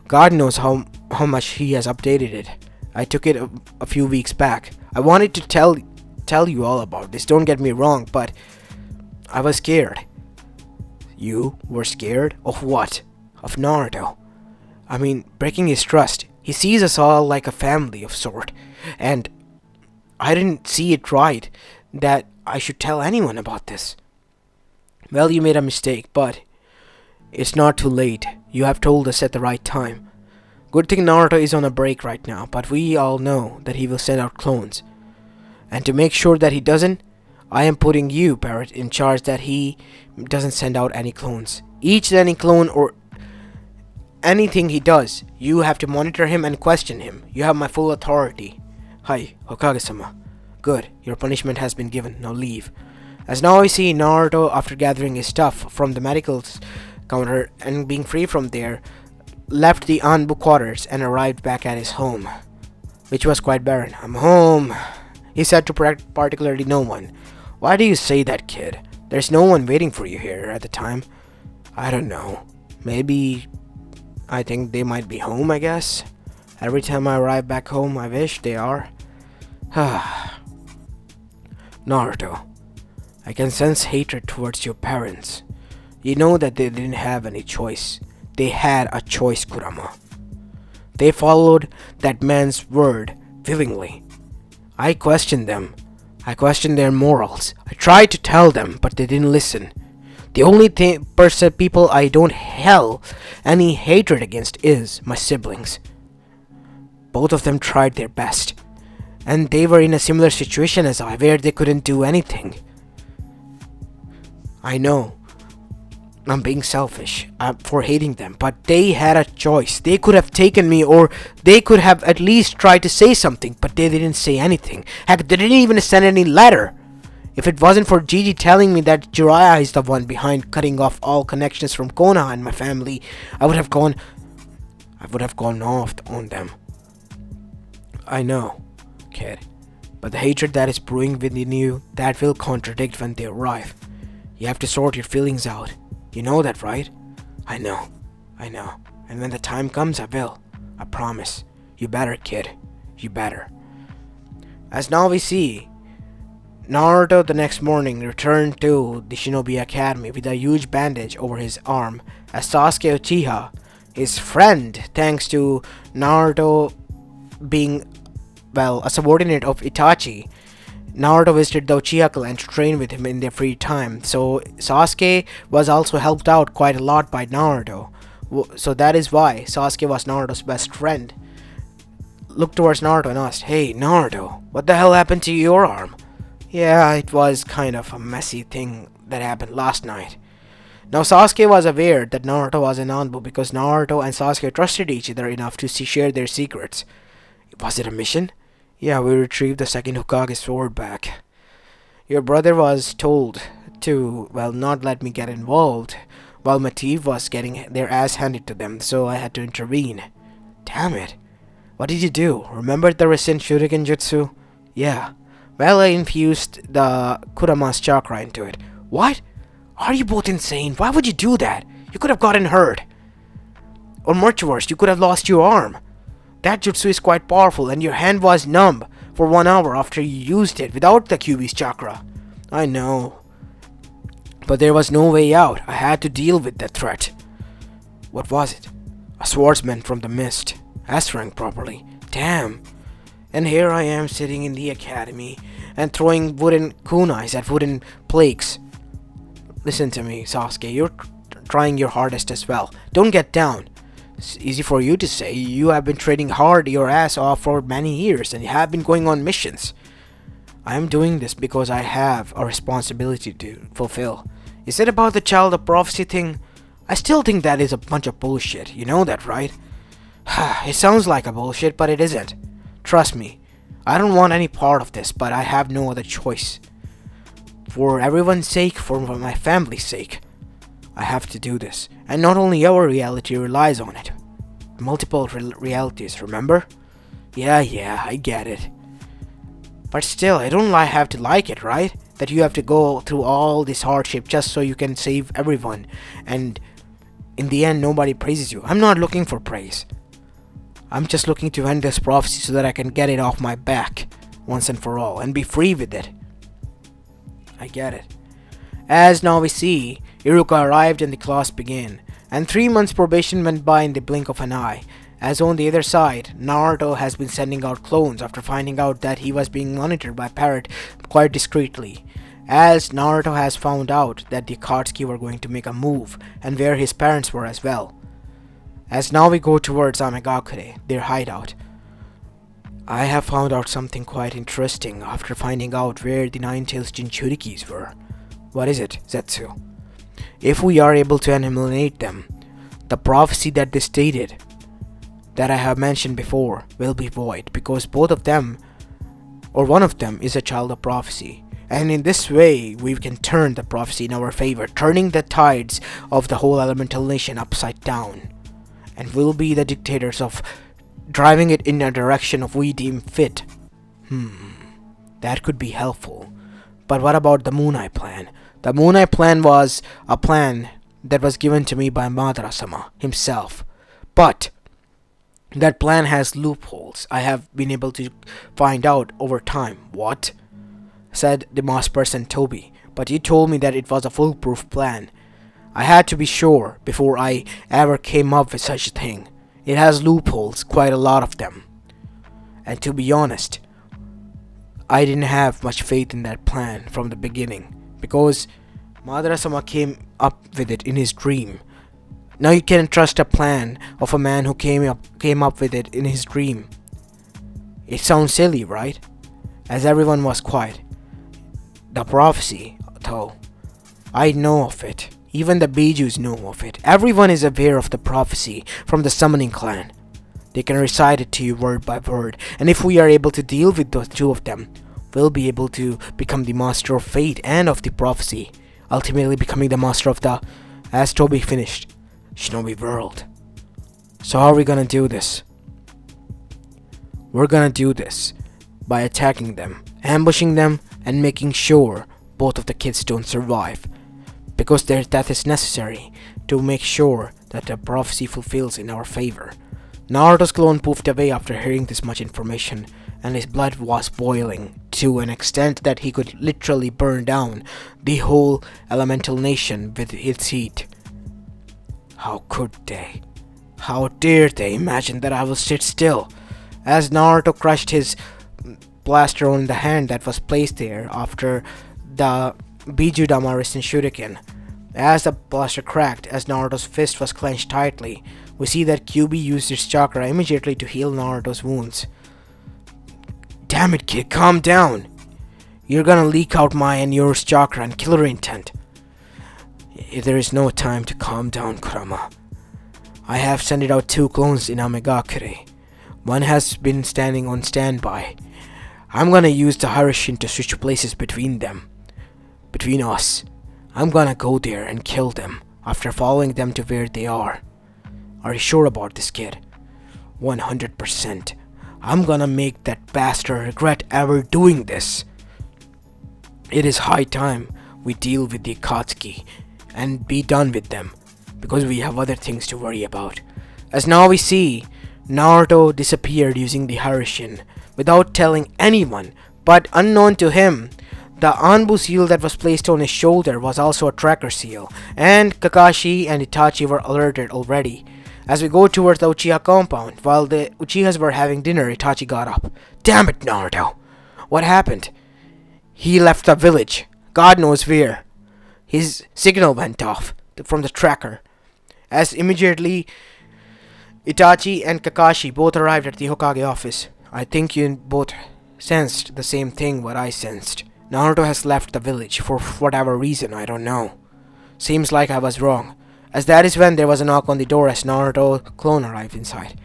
God knows how much he has updated it. I took it a few weeks back. I wanted to tell you all about this, don't get me wrong, but I was scared. You were scared? Of what? Of Naruto. I mean, breaking his trust. He sees us all like a family of sort, and I didn't see it right that I should tell anyone about this. Well, you made a mistake, but it's not too late. You have told us at the right time. Good thing Naruto is on a break right now, but we all know that he will send out clones. And to make sure that he doesn't, I am putting you, Parrot, in charge that he doesn't send out any clones. Each and any clone or anything he does, you have to monitor him and question him. You have my full authority. Hi, Hokage-sama. Good, your punishment has been given. Now leave. As now I see Naruto, after gathering his stuff from the medical counter and being free from there, left the Anbu quarters and arrived back at his home, which was quite barren. I'm home, he said to particularly no one. Why do you say that, kid? There's no one waiting for you here at the time. I don't know. Maybe I think they might be home, I guess. Every time I arrive back home, I wish they are. Naruto, I can sense hatred towards your parents. You know that they didn't have any choice. They had a choice, Kurama. They followed that man's word willingly. I questioned them. I questioned their morals. I tried to tell them, but they didn't listen. The only people I don't have any hatred against is my siblings. Both of them tried their best, and they were in a similar situation as I, where they couldn't do anything. I know I'm being selfish for hating them, but they had a choice. They could have taken me, or they could have at least tried to say something, but they didn't say anything. Heck, they didn't even send any letter. If it wasn't for Gigi telling me that Jiraiya is the one behind cutting off all connections from Konoha and my family, I would have gone off on them. I know, kid, but the hatred that is brewing within you, that will contradict when they arrive. You have to sort your feelings out. You know that, right? I know. And when the time comes, I will. I promise. You better, kid. You better. As now we see, Naruto the next morning returned to the Shinobi Academy with a huge bandage over his arm, as Sasuke Uchiha, his friend, thanks to Naruto being, a subordinate of Itachi, Naruto visited the Uchiha clan to train with him in their free time, so Sasuke was also helped out quite a lot by Naruto. So that is why Sasuke was Naruto's best friend. Looked towards Naruto and asked, "Hey Naruto, what the hell happened to your arm?" "Yeah, it was kind of a messy thing that happened last night." Now Sasuke was aware that Naruto was an Anbu because Naruto and Sasuke trusted each other enough to share their secrets. Was it a mission? Yeah, we retrieved the second Hokage sword back. Your brother was told to, well, not let me get involved, while my team was getting their ass handed to them, so I had to intervene. Damn it. What did you do? Remember the recent Shuriken Jutsu? Yeah. Well, I infused the Kurama's chakra into it. What? Are you both insane? Why would you do that? You could have gotten hurt. Or much worse, you could have lost your arm. That jutsu is quite powerful, and your hand was numb for 1 hour after you used it without the Kyuubi's chakra. I know. But there was no way out. I had to deal with that threat. What was it? A swordsman from the mist. S-rank properly. Damn. And here I am sitting in the academy and throwing wooden kunais at wooden plaques. Listen to me, Sasuke. You're trying your hardest as well. Don't get down. It's easy for you to say. You have been training hard your ass off for many years and you have been going on missions. I am doing this because I have a responsibility to fulfill. Is it about the child of prophecy thing? I still think that is a bunch of bullshit. You know that, right? It sounds like a bullshit, but it isn't. Trust me. I don't want any part of this, but I have no other choice. For everyone's sake, for my family's sake, I have to do this. And not only our reality relies on it. Multiple realities, remember? Yeah, I get it. But still, I don't have to like it, right? That you have to go through all this hardship just so you can save everyone. And in the end, nobody praises you. I'm not looking for praise. I'm just looking to end this prophecy so that I can get it off my back once and for all and be free with it. I get it. As now we see, Iruka arrived and the class began, and 3 months probation went by in the blink of an eye. As on the other side, Naruto has been sending out clones after finding out that he was being monitored by Parrot quite discreetly. As Naruto has found out that the Akatsuki were going to make a move and where his parents were as well. As now we go towards Amegakure, their hideout. I have found out something quite interesting after finding out where the Nine-Tails Jinchurikis were. What is it, Zetsu? If we are able to eliminate them, the prophecy that they stated, that I have mentioned before, will be void because both of them, or one of them, is a child of prophecy. And in this way, we can turn the prophecy in our favor, turning the tides of the whole elemental nation upside down. And we'll be the dictators of driving it in a direction of we deem fit. That could be helpful. But what about the Moon Eye plan? The Moon Eye plan was a plan that was given to me by Madara-sama himself. But that plan has loopholes. I have been able to find out over time. What? Said the moss person Toby. But you told me that it was a foolproof plan. I had to be sure before I ever came up with such a thing. It has loopholes, quite a lot of them. And to be honest, I didn't have much faith in that plan from the beginning, because Madara-sama came up with it in his dream. Now you can't trust a plan of a man who came up with it in his dream. It sounds silly, right? As everyone was quiet. The prophecy, though, I know of it. Even the Bijus know of it. Everyone is aware of the prophecy from the summoning clan. They can recite it to you word by word, and if we are able to deal with the two of them, we'll be able to become the master of fate and of the prophecy, ultimately becoming the master of the, as Toby finished, Shinobi world. So how are we gonna do this? We're gonna do this by attacking them, ambushing them, and making sure both of the kids don't survive. Because their death is necessary to make sure that the prophecy fulfills in our favor. Naruto's clone poofed away after hearing this much information, and his blood was boiling to an extent that he could literally burn down the whole elemental nation with its heat. How could they? How dare they imagine that I will sit still? As Naruto crushed his blaster on the hand that was placed there after the Bijudama Risen Shuriken. As the blaster cracked, as Naruto's fist was clenched tightly, we see that Kyuubi used his chakra immediately to heal Naruto's wounds. Damn it, kid, calm down. You're gonna leak out my and yours chakra and killer intent. There is no time to calm down, Kurama. I have sent out 2 clones in Amegakure. One has been standing on standby, I'm gonna use the Hiruzen to switch places between them. Between us. I'm gonna go there and kill them after following them to where they are. Are you sure about this, kid? 100%. I'm gonna make that bastard regret ever doing this. It is high time we deal with the Akatsuki and be done with them, because we have other things to worry about. As now we see, Naruto disappeared using the Hiruzen without telling anyone, but unknown to him, the Anbu seal that was placed on his shoulder was also a tracker seal, and Kakashi and Itachi were alerted already. As we go towards the Uchiha compound, while the Uchihas were having dinner, Itachi got up. Damn it, Naruto! What happened? He left the village. God knows where. His signal went off from the tracker. As immediately, Itachi and Kakashi both arrived at the Hokage office. I think you both sensed the same thing what I sensed. Naruto has left the village for whatever reason, I don't know. Seems like I was wrong. As that is when there was a knock on the door as Naruto's clone arrived inside.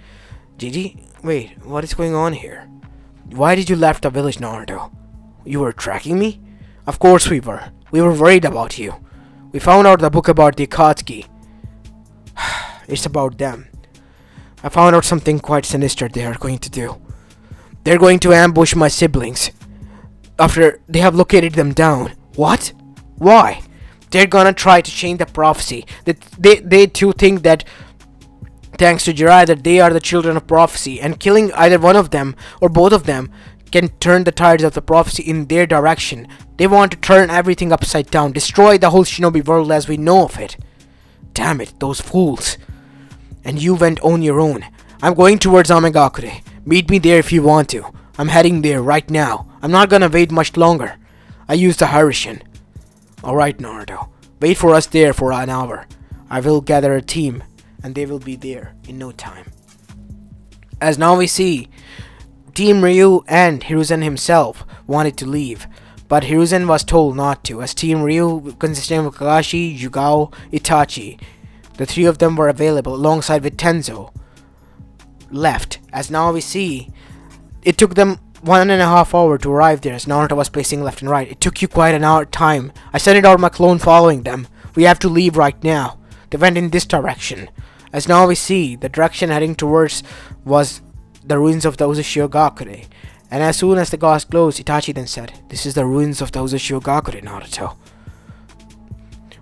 Gigi? Wait, what is going on here? Why did you left the village, Naruto? You were tracking me? Of course we were. We were worried about you. We found out the book about the Akatsuki. It's about them. I found out something quite sinister they are going to do. They're going to ambush my siblings after they have located them down. What? Why? They're gonna try to change the prophecy. They too think that thanks to Jiraiya that they are the children of prophecy, and killing either one of them or both of them can turn the tides of the prophecy in their direction. They want to turn everything upside down, destroy the whole shinobi world as we know of it. Damn it, those fools. And you went on your own. I'm going towards Amegakure. Meet me there if you want to. I'm heading there right now. I'm not gonna wait much longer. I used the Hiruzen. Alright, Naruto. Wait for us there for an hour. I will gather a team, and they will be there in no time. As now we see, Team Ryu and Hiruzen himself wanted to leave, but Hiruzen was told not to, as Team Ryu, consisting of Kakashi, Yugao, Itachi, the three of them were available alongside with Tenzo, left. As now we see, it took them 1.5 hours to arrive there as Naruto was pacing left and right. It took you quite an hour time. I sent out my clone following them. We have to leave right now. They went in this direction. As now we see, the direction heading towards was the ruins of the Uchiha. And as soon as the gates closed, Itachi then said, "This is the ruins of the Uchiha, Naruto.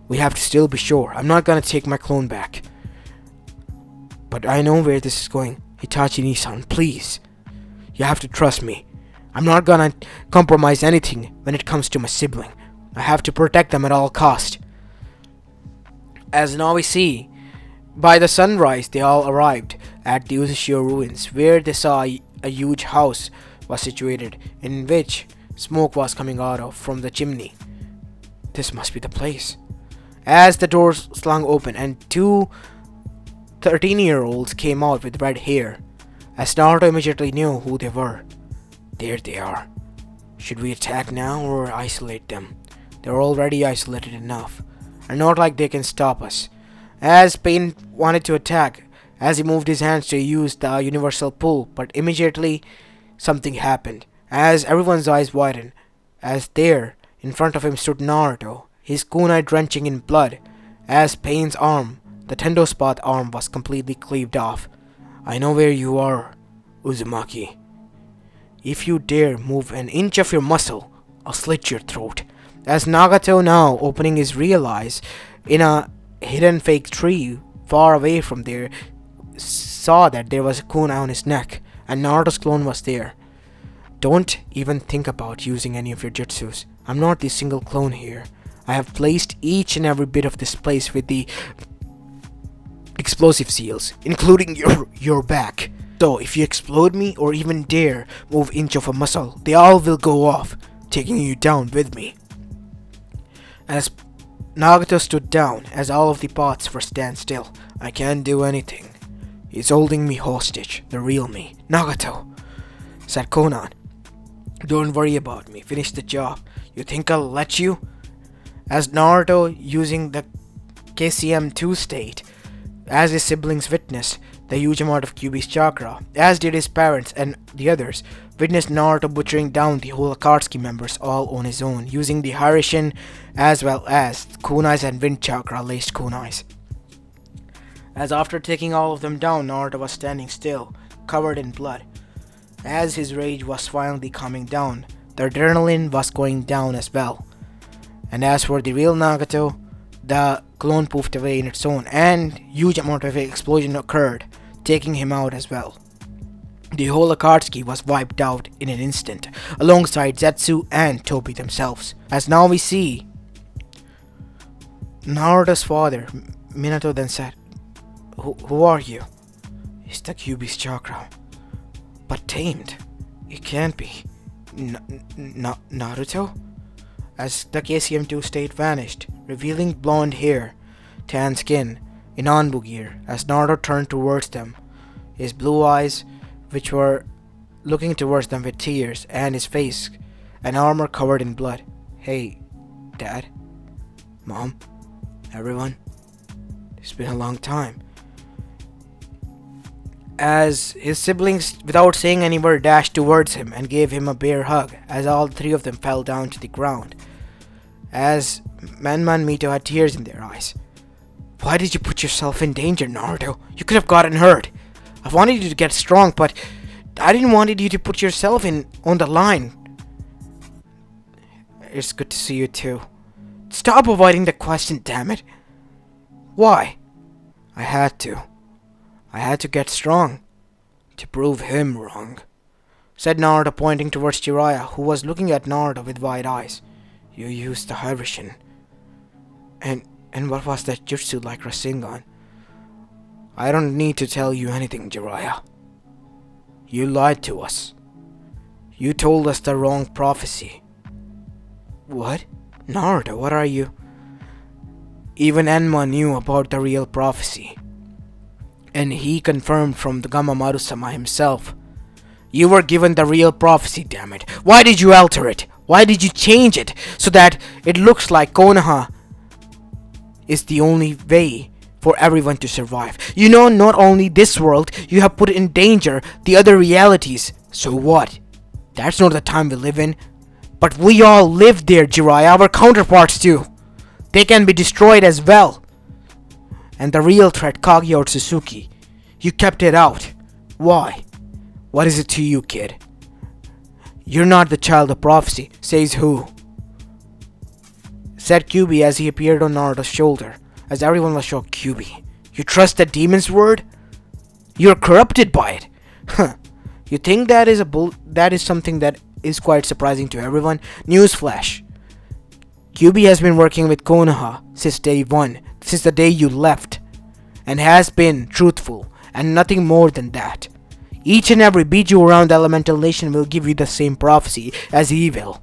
We have to still be sure. I'm not gonna take my clone back. But I know where this is going. Itachi-Nisan, please. You have to trust me. I'm not gonna compromise anything when it comes to my sibling. I have to protect them at all cost." As now we see, by the sunrise they all arrived at the Uchiha ruins, where they saw a huge house was situated, in which smoke was coming out of from the chimney. This must be the place. As the doors slung open and two 13-year-olds came out with red hair, as Naruto immediately knew who they were. There they are. Should we attack now or isolate them? They're already isolated enough, and not like they can stop us. As Pain wanted to attack, as he moved his hands to use the universal pull, but immediately something happened, as everyone's eyes widened, as there, in front of him stood Naruto, his kunai drenching in blood, as Pain's arm, the Tendo Spot arm, was completely cleaved off. I know where you are, Uzumaki. If you dare move an inch of your muscle, I'll slit your throat. As Nagato, now opening his real eyes in a hidden fake tree far away from there, saw that there was a kunai on his neck, and Naruto's clone was there. Don't even think about using any of your jutsus. I'm not the single clone here. I have placed each and every bit of this place with the explosive seals, including your back. So if you explode me or even dare move inch of a muscle, they all will go off, taking you down with me. As Nagato stood down, as all of the pots were stand still. I can't do anything. He's holding me hostage, the real me. Nagato, said Konan. Don't worry about me, finish the job. You think I'll let you? As Naruto, using the KCM2 state, as his siblings witnessed, the huge amount of Kyuubi's chakra, as did his parents and the others, witnessed Naruto butchering down the whole Akatsuki members all on his own, using the Hiruzen as well as kunais and wind chakra laced kunais. As after taking all of them down, Naruto was standing still, covered in blood. As his rage was finally calming down, the adrenaline was going down as well. And as for the real Nagato, the clone poofed away in its own, and huge amount of explosion occurred, taking him out as well. The whole Akatsuki was wiped out in an instant, alongside Zetsu and Tobi themselves. As now we see, Naruto's father, Minato, then said, Who are you? It's the Kyuubi's chakra. But tamed. It can't be. Naruto? As the KCM2 state vanished, revealing blonde hair, tan skin, in Anbu gear, as Naruto turned towards them, his blue eyes, which were looking towards them with tears, and his face, and armor covered in blood. Hey, Dad, Mom, everyone, it's been a long time. As his siblings, without saying any word, dashed towards him and gave him a bear hug, as all three of them fell down to the ground. As Manman Mito had tears in their eyes. Why did you put yourself in danger, Naruto? You could have gotten hurt. I wanted you to get strong, but I didn't want you to put yourself on the line. It's good to see you too. Stop avoiding the question, damn it. Why? I had to. I had to get strong. To prove him wrong. Said Naruto, pointing towards Jiraiya, who was looking at Naruto with wide eyes. You used the Hiruzen. And what was that jutsu like Rasengan? I don't need to tell you anything, Jiraiya. You lied to us. You told us the wrong prophecy. What? Naruto, what are you? Even Enma knew about the real prophecy. And he confirmed from the Gamamaru-sama himself. You were given the real prophecy, damn it. Why did you alter it? Why did you change it so that it looks like konoha is the only way for everyone to survive? You know, not only this world, you have put in danger the other realities. So what? That's not the time we live in. But we all live there, Jiraiya, our counterparts too. They can be destroyed as well. And the real threat, Kaguya or Tsuzuki, you kept it out. Why? What is it to you, kid? You're not the child of prophecy, says who? Said Kyuubi as he appeared on Naruto's shoulder, as everyone was shocked. Kyuubi, you trust the demon's word? You're corrupted by it. Huh. You think that is something that is quite surprising to everyone? Newsflash. Kyuubi has been working with Konoha since day one, since the day you left, and has been truthful, and nothing more than that. Each and every Biju around the elemental nation will give you the same prophecy as he will.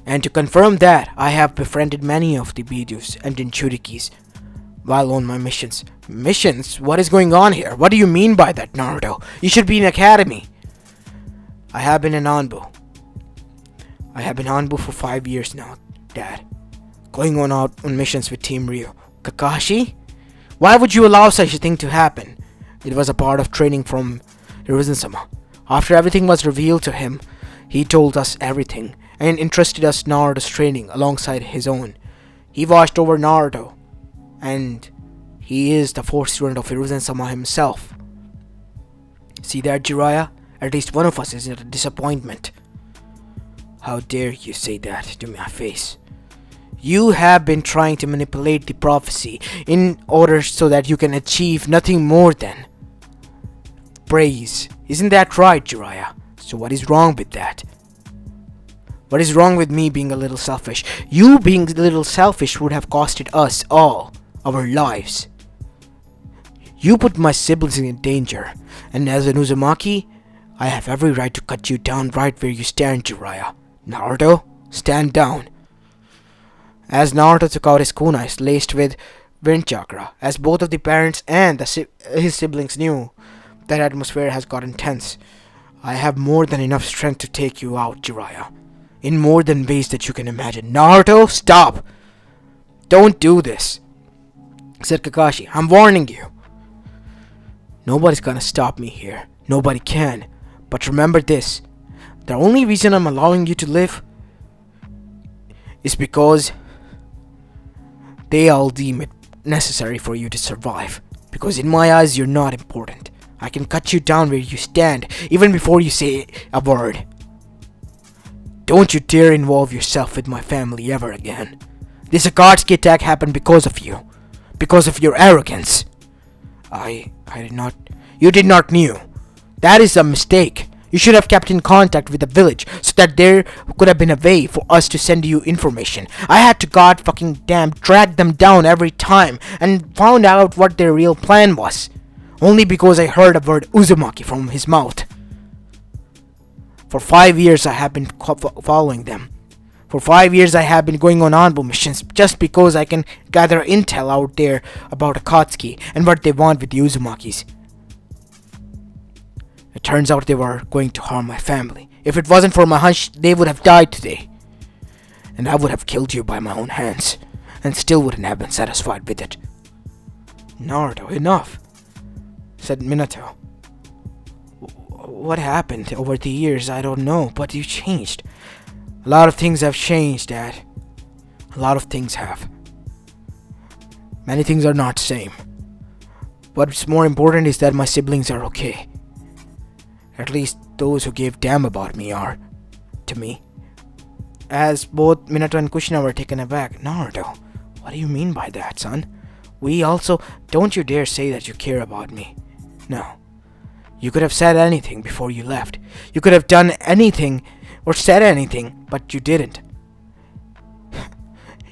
And to confirm that, I have befriended many of the Bijus and Jinchurikis while on my missions. Missions? What is going on here? What do you mean by that, Naruto? You should be in academy. I have been in Anbu. I have been Anbu for 5 years now, Dad. Going out on missions with Team Ryu. Kakashi? Why would you allow such a thing to happen? It was a part of training from Hiruzen-sama. After everything was revealed to him, he told us everything and entrusted us Naruto's training alongside his own. He watched over Naruto, and he is the fourth student of Hiruzen-sama himself. See that, Jiraiya? At least one of us is a disappointment. How dare you say that to my face? You have been trying to manipulate the prophecy in order so that you can achieve nothing more than praise. Isn't that right, Jiraiya? So what is wrong with that? What is wrong with me being a little selfish? You being a little selfish would have costed us all our lives. You put my siblings in danger, and as an Uzumaki, I have every right to cut you down right where you stand, Jiraiya. Naruto, stand down. As Naruto took out his kunais laced with wind chakra, as both of the parents and his siblings knew that atmosphere has gotten tense. I have more than enough strength to take you out, Jiraiya. In more than ways that you can imagine. Naruto, stop! Don't do this, said Kakashi. I'm warning you. Nobody's gonna stop me here. Nobody can. But remember this. The only reason I'm allowing you to live is because they all deem it necessary for you to survive. Because in my eyes, you're not important. I can cut you down where you stand, even before you say a word. Don't you dare involve yourself with my family ever again. This Akatsuki attack happened because of you. Because of your arrogance. I did not... You did not knew. That is a mistake. You should have kept in contact with the village so that there could have been a way for us to send you information. I had to god fucking damn drag them down every time and found out what their real plan was. Only because I heard the word Uzumaki from his mouth. For 5 years I have been following them. For 5 years I have been going on Anbu missions just because I can gather intel out there about Akatsuki and what they want with the Uzumakis. It turns out they were going to harm my family. If it wasn't for my hunch, they would have died today. And I would have killed you by my own hands. And still wouldn't have been satisfied with it. Naruto, enough, said Minato. What happened over the years, I don't know, but you changed. A lot of things have changed, Dad. A lot of things have. Many things are not the same. What's more important is that my siblings are okay. At least those who gave damn about me are, to me. As both Minato and Kushina were taken aback. Naruto, what do you mean by that, son? We also... Don't you dare say that you care about me. No. You could have said anything before you left. You could have done anything or said anything, but you didn't.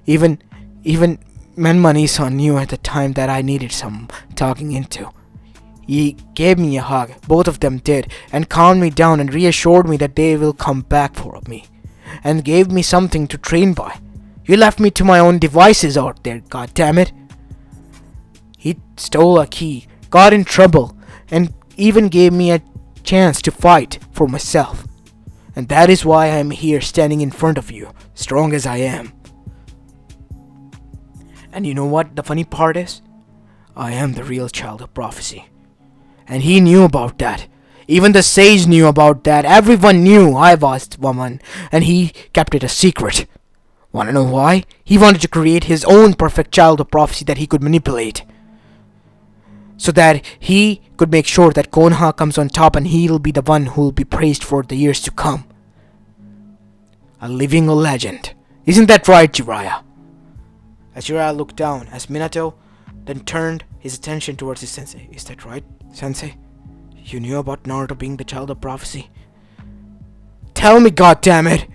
Even Menmani-san knew at the time that I needed some talking into. He gave me a hug, both of them did, and calmed me down and reassured me that they will come back for me, and gave me something to train by. You left me to my own devices out there, goddammit. He stole a key, got in trouble, and even gave me a chance to fight for myself. And that is why I am here standing in front of you, strong as I am. And you know what the funny part is? I am the real child of prophecy. And he knew about that. Even the sage knew about that. Everyone knew I was the woman, and he kept it a secret. Wanna know why? He wanted to create his own perfect child of prophecy that he could manipulate. So that he could make sure that Konoha comes on top and he'll be the one who'll be praised for the years to come. A living legend. Isn't that right, Jiraiya? As Jiraiya looked down, as Minato then turned his attention towards his sensei. Is that right, sensei? You knew about Naruto being the child of prophecy? Tell me, goddammit!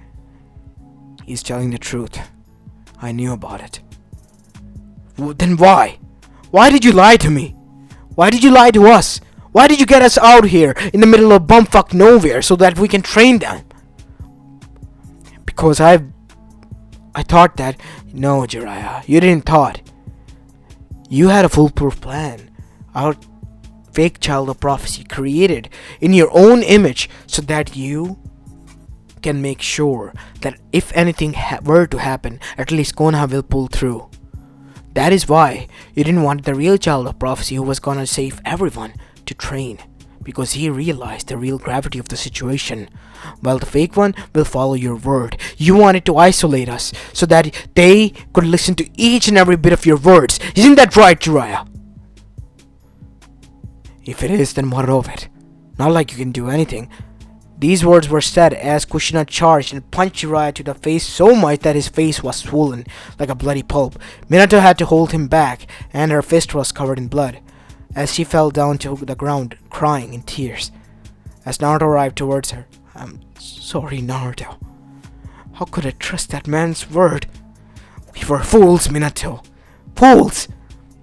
He's telling the truth. I knew about it. Then why? Why did you lie to me? Why did you lie to us? Why did you get us out here in the middle of bumfuck nowhere so that we can train them? Because I thought that... No, Jiraiya, you didn't thought. You had a foolproof plan. Our fake child of prophecy created in your own image so that you can make sure that if anything were to happen, at least Konoha will pull through. That is why you didn't want the real child of prophecy who was gonna save everyone to train, because he realized the real gravity of the situation, while the fake one will follow your word. You wanted to isolate us so that they could listen to each and every bit of your words. Isn't that right, Jiraiya? If it is, then what of it? Not like you can do anything. These words were said as Kushina charged and punched Jiraiya to the face so much that his face was swollen like a bloody pulp. Minato had to hold him back, and her fist was covered in blood, as she fell down to the ground, crying in tears. As Naruto arrived towards her, I'm sorry, Naruto. How could I trust that man's word? We were fools, Minato. Fools!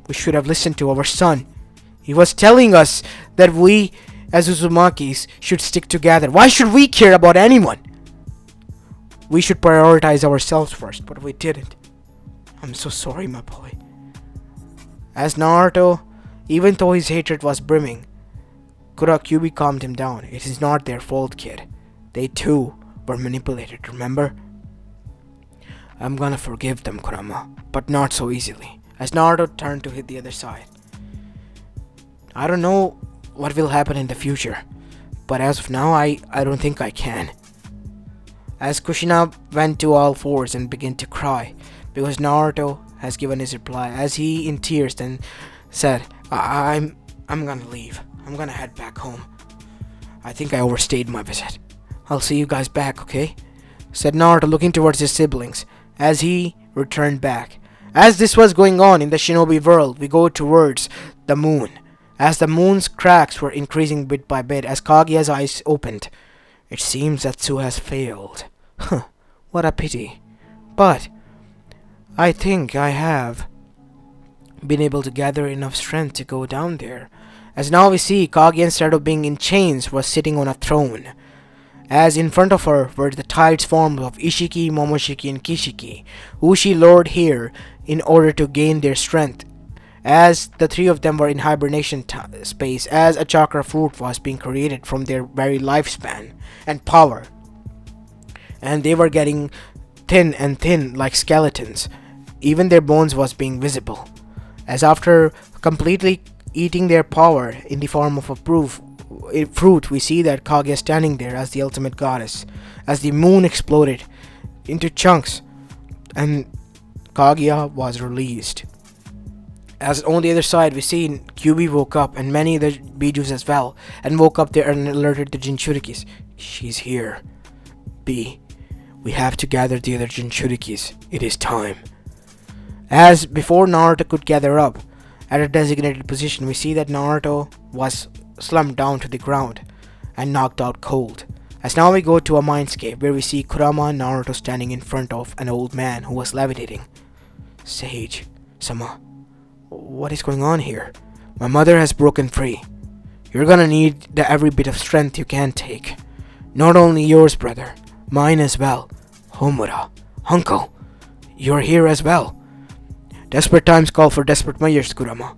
We should have listened to our son. He was telling us that we, as Uzumakis, should stick together. Why should we care about anyone? We should prioritize ourselves first, but we didn't. I'm so sorry, my boy. As Naruto, even though his hatred was brimming, Kurakyubi calmed him down. It is not their fault, kid. They too were manipulated, remember? I'm gonna forgive them, Kurama, but not so easily. As Naruto turned to hit the other side. I don't know what will happen in the future. But as of now, I don't think I can. As Kushina went to all fours and began to cry because Naruto has given his reply, as he in tears then said, I'm gonna leave. I'm gonna head back home. I think I overstayed my visit. I'll see you guys back, okay? Said Naruto, looking towards his siblings as he returned back. As this was going on in the shinobi world, we go towards the moon. As the moon's cracks were increasing bit by bit as Kaguya's eyes opened. It seems that Tsu has failed. Huh, what a pity. But I think I have been able to gather enough strength to go down there. As now we see, Kaguya, instead of being in chains, was sitting on a throne. As in front of her were the tides forms of Ishiki, Momoshiki, and Kishiki, who she lured here in order to gain their strength. As the three of them were in hibernation space, as a chakra fruit was being created from their very lifespan and power. And they were getting thin and thin like skeletons. Even their bones was being visible. As after completely eating their power in the form of a fruit, we see that Kaguya standing there as the ultimate goddess. As the moon exploded into chunks and Kaguya was released. As on the other side, we see Kyuubi woke up and many other Bijus as well, and woke up there and alerted the Jinchurikis. She's here. B, we have to gather the other Jinchurikis. It is time. As before Naruto could gather up at a designated position, we see that Naruto was slumped down to the ground and knocked out cold. As now we go to a mindscape where we see Kurama and Naruto standing in front of an old man who was levitating. Sage-sama, what is going on here? My mother has broken free. You're gonna need the every bit of strength you can take. Not only yours, brother, mine as well. Homura, uncle, you're here as well. Desperate times call for desperate measures, Kurama.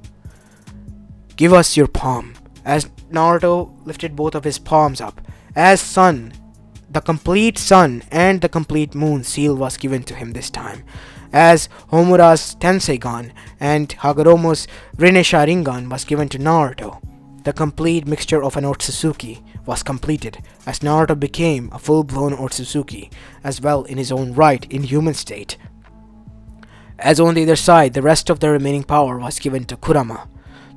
Give us your palm. As Naruto lifted both of his palms up, as sun, the complete sun and the complete moon seal was given to him this time. As Homura's Tenseigan and Hagoromo's Rinne Sharingan was given to Naruto. The complete mixture of an Otsutsuki was completed, as Naruto became a full-blown Otsutsuki, as well in his own right in human state. As on the other side, the rest of the remaining power was given to Kurama.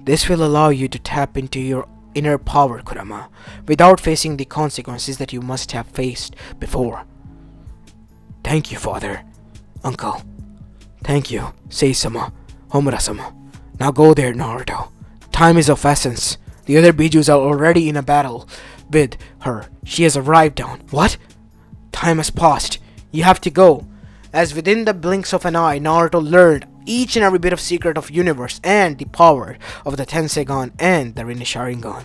This will allow you to tap into your inner power, Kurama, without facing the consequences that you must have faced before. Thank you, father. Uncle. Thank you, Sei-sama, Homura-sama. Now go there, Naruto. Time is of essence. The other Bijus are already in a battle with her. She has arrived down. What? Time has passed. You have to go. As within the blinks of an eye, Naruto learned each and every bit of secret of universe and the power of the Tenseigan and the Rinne Sharingan.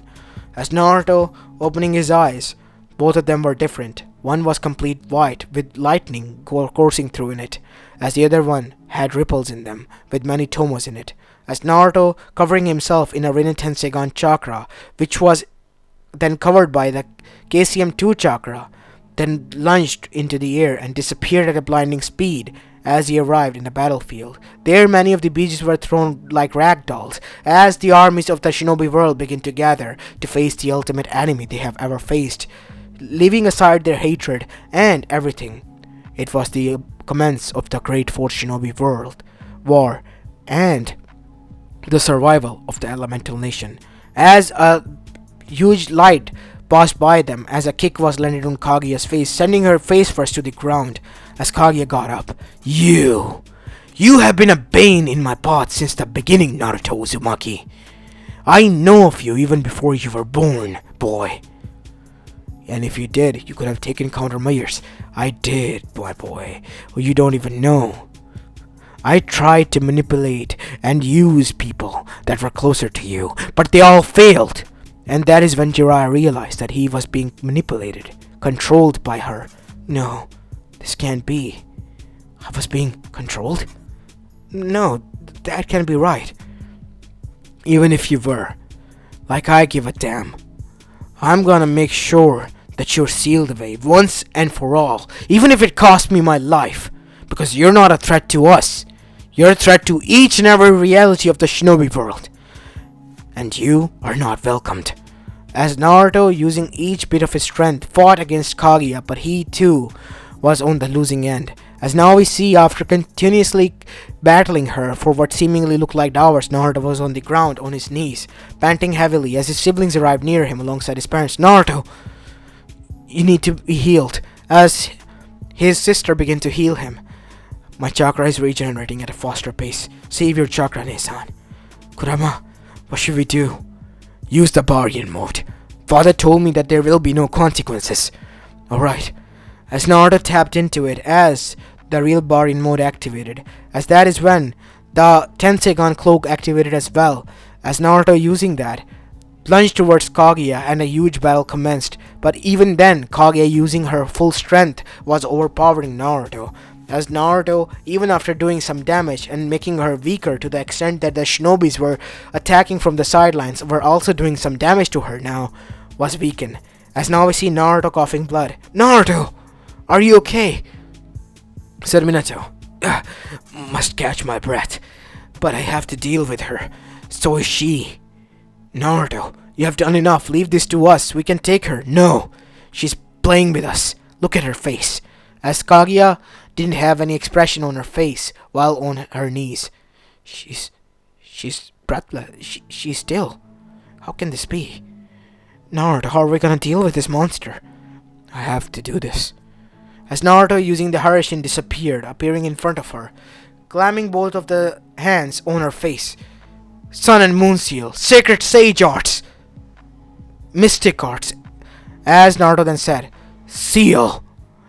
As Naruto opening his eyes, both of them were different. One was complete white with lightning coursing through in it, as the other one had ripples in them with many tomos in it. As Naruto covering himself in a Rinne Tenseigan chakra, which was then covered by the KCM2 chakra, then lunged into the air and disappeared at a blinding speed. As he arrived in the battlefield, there many of the Bijus were thrown like rag dolls, as the armies of the shinobi world begin to gather to face the ultimate enemy they have ever faced, leaving aside their hatred and everything. It was the commence of the Great Fourth Shinobi World War and the survival of the elemental nation. As a huge light passed by them, as a kick was landed on Kaguya's face, sending her face first to the ground. As Kaguya got up, You have been a bane in my path since the beginning, Naruto Uzumaki. I know of you even before you were born, boy. And if you did, you could have taken countermeasures. I did, my boy. Well, you don't even know. I tried to manipulate and use people that were closer to you, but they all failed. And that is when Jiraiya realized that he was being manipulated, controlled by her. No, this can't be. I was being controlled? No, that can't be right. Even if you were, like I give a damn. I'm gonna make sure that you're sealed away once and for all, even if it costs me my life, because you're not a threat to us. You're a threat to each and every reality of the shinobi world. And you are not welcomed. as Naruto, using each bit of his strength, fought against Kaguya, but he too was on the losing end. As now we see, after continuously battling her for what seemingly looked like hours, Naruto was on the ground on his knees, panting heavily as his siblings arrived near him alongside his parents. Naruto, you need to be healed. As his sister began to heal him. My chakra is regenerating at a faster pace. Save your chakra, Ne-san. Kurama, what should we do? Use the bargain mode. Father told me that there will be no consequences. Alright. As Naruto tapped into it, as the real bargain mode activated, as that is when the Tensegon cloak activated as well, as Naruto using that, plunged towards Kaguya and a huge battle commenced, but even then, Kaguya using her full strength was overpowering Naruto. As Naruto, even after doing some damage and making her weaker to the extent that the shinobis were attacking from the sidelines, were also doing some damage to her now, was weakened. As now we see Naruto coughing blood. Naruto! Are you okay? Said Minato. Must catch my breath. But I have to deal with her. So is she. Naruto, you have done enough. Leave this to us. We can take her. No. She's playing with us. Look at her face. As Kaguya didn't have any expression on her face while on her knees. She's breathless. She's still. How can this be? Naruto, how are we gonna deal with this monster? I have to do this. As Naruto using the Harishin disappeared, appearing in front of her, clamming both of the hands on her face. Sun and Moon Seal, Sacred Sage Arts, Mystic Arts. As Naruto then said, Seal.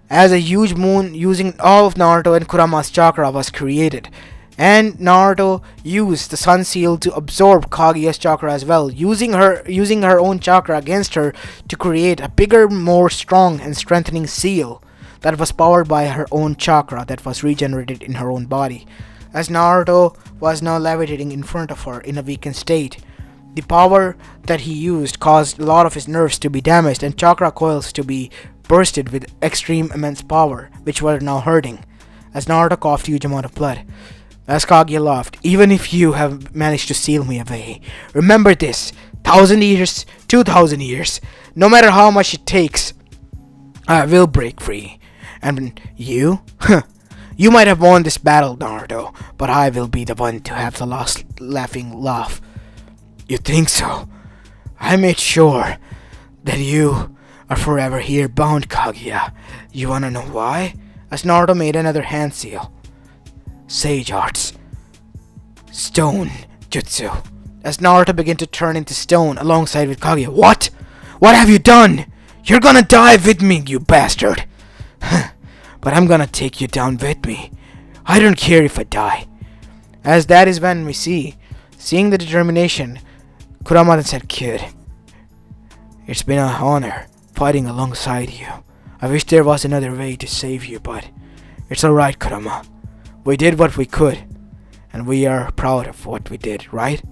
As a huge moon using all of Naruto and Kurama's chakra was created. And Naruto used the Sun Seal to absorb Kaguya's chakra as well, using her own chakra against her to create a bigger, more strong and strengthening seal that was powered by her own chakra that was regenerated in her own body. As Naruto was now levitating in front of her in a weakened state, the power that he used caused a lot of his nerves to be damaged and chakra coils to be bursted with extreme immense power, which were now hurting. As Naruto coughed huge amount of blood. As Kaguya laughed, even if you have managed to seal me away, remember this, 1,000 years, 2,000 years, no matter how much it takes, I will break free. And you? You might have won this battle, Naruto, but I will be the one to have the last laughing laugh. You think so? I made sure that you are forever here bound, Kaguya. You wanna know why? As Naruto made another hand seal. Sage Arts. Stone Jutsu. As Naruto began to turn into stone alongside with Kaguya. What? What have you done? You're gonna die with me, you bastard. But I'm gonna take you down with me. I don't care if I die. As that is when we seeing the determination, Kurama then said, Kid, it's been an honor fighting alongside you. I wish there was another way to save you, but it's alright, Kurama. We did what we could, and we are proud of what we did, right?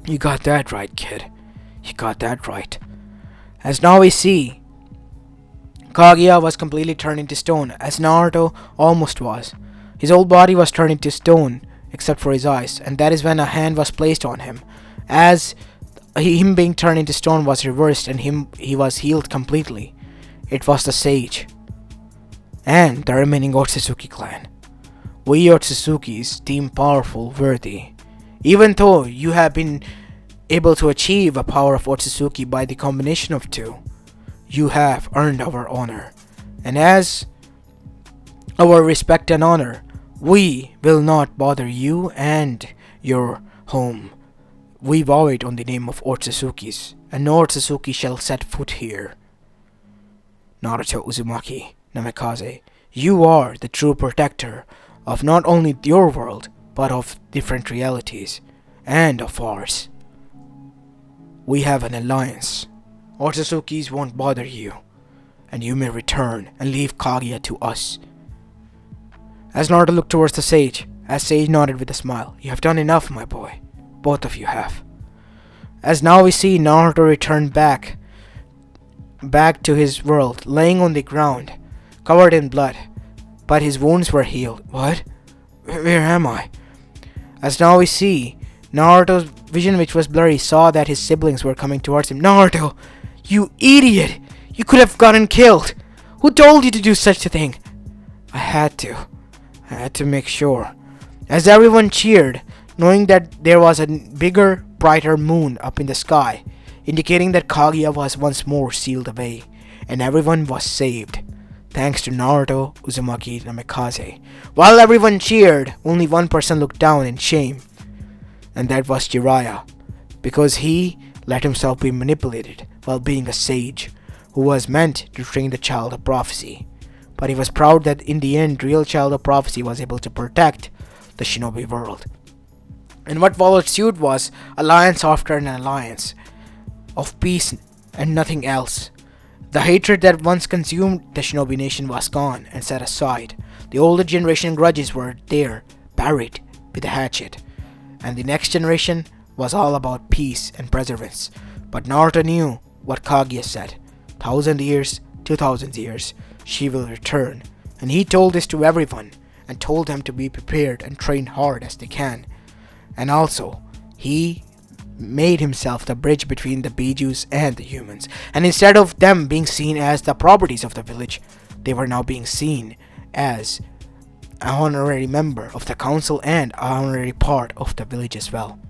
You got that right, kid. You got that right. As now we see, Kaguya was completely turned into stone, as Naruto almost was. His whole body was turned into stone, except for his eyes, and that is when a hand was placed on him. As him being turned into stone was reversed, and he was healed completely. It was the Sage, and the remaining Otsutsuki clan. We Otsutsukis deem powerful worthy. Even though you have been able to achieve a power of Otsutsuki by the combination of two, you have earned our honor, and as our respect and honor, we will not bother you and your home. We vow it on the name of Otsutsukis, and no Otsutsuki shall set foot here. Naruto Uzumaki Namikaze, you are the true protector of not only your world, but of different realities, and of ours. We have an alliance. Otsutsukis won't bother you, and you may return and leave Kaguya to us. As Naruto looked towards the Sage, as Sage nodded with a smile, you have done enough, my boy. Both of you have. As now we see Naruto return back to his world, laying on the ground, covered in blood, but his wounds were healed. What? Where am I? As now we see Naruto's vision, which was blurry, saw that his siblings were coming towards him. Naruto, you idiot! You could have gotten killed! Who told you to do such a thing? I had to make sure. As everyone cheered, knowing that there was a bigger, brighter moon up in the sky, indicating that Kaguya was once more sealed away, and everyone was saved, thanks to Naruto, Uzumaki, and Namikaze. While everyone cheered, only one person looked down in shame, and that was Jiraiya, because he let himself be manipulated while being a sage, who was meant to train the child of prophecy. But he was proud that in the end, real child of prophecy was able to protect the shinobi world. And what followed suit was alliance after an alliance, of peace and nothing else. The hatred that once consumed the shinobi nation was gone and set aside. The older generation grudges were there, buried with a hatchet. And the next generation was all about peace and perseverance. But Naruto knew what Kaguya said. 1,000 years, 2,000 years, she will return. And he told this to everyone, and told them to be prepared and train hard as they can. And also, he made himself the bridge between the Bijus and the humans. And instead of them being seen as the properties of the village, they were now being seen as an honorary member of the council and an honorary part of the village as well.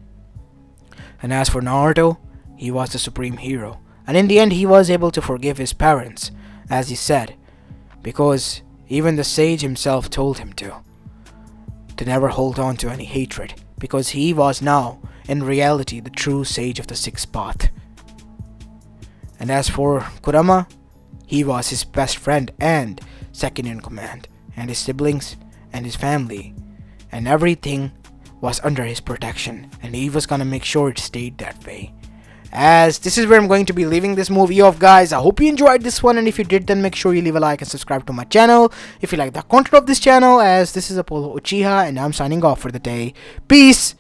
And as for Naruto, he was the supreme hero. And in the end, he was able to forgive his parents, as he said, because even the sage himself told him to never hold on to any hatred, because he was now, in reality, the true sage of the sixth path. And as for Kurama, he was his best friend and second in command, and his siblings and his family, and everything was under his protection, and he was gonna make sure it stayed that way. As this is where I'm going to be leaving this movie off, guys. I hope you enjoyed this one, and if you did, then make sure you leave a like and subscribe to my channel if you like the content of this channel, as this is Apollo Uchiha, and I'm signing off for the day. Peace!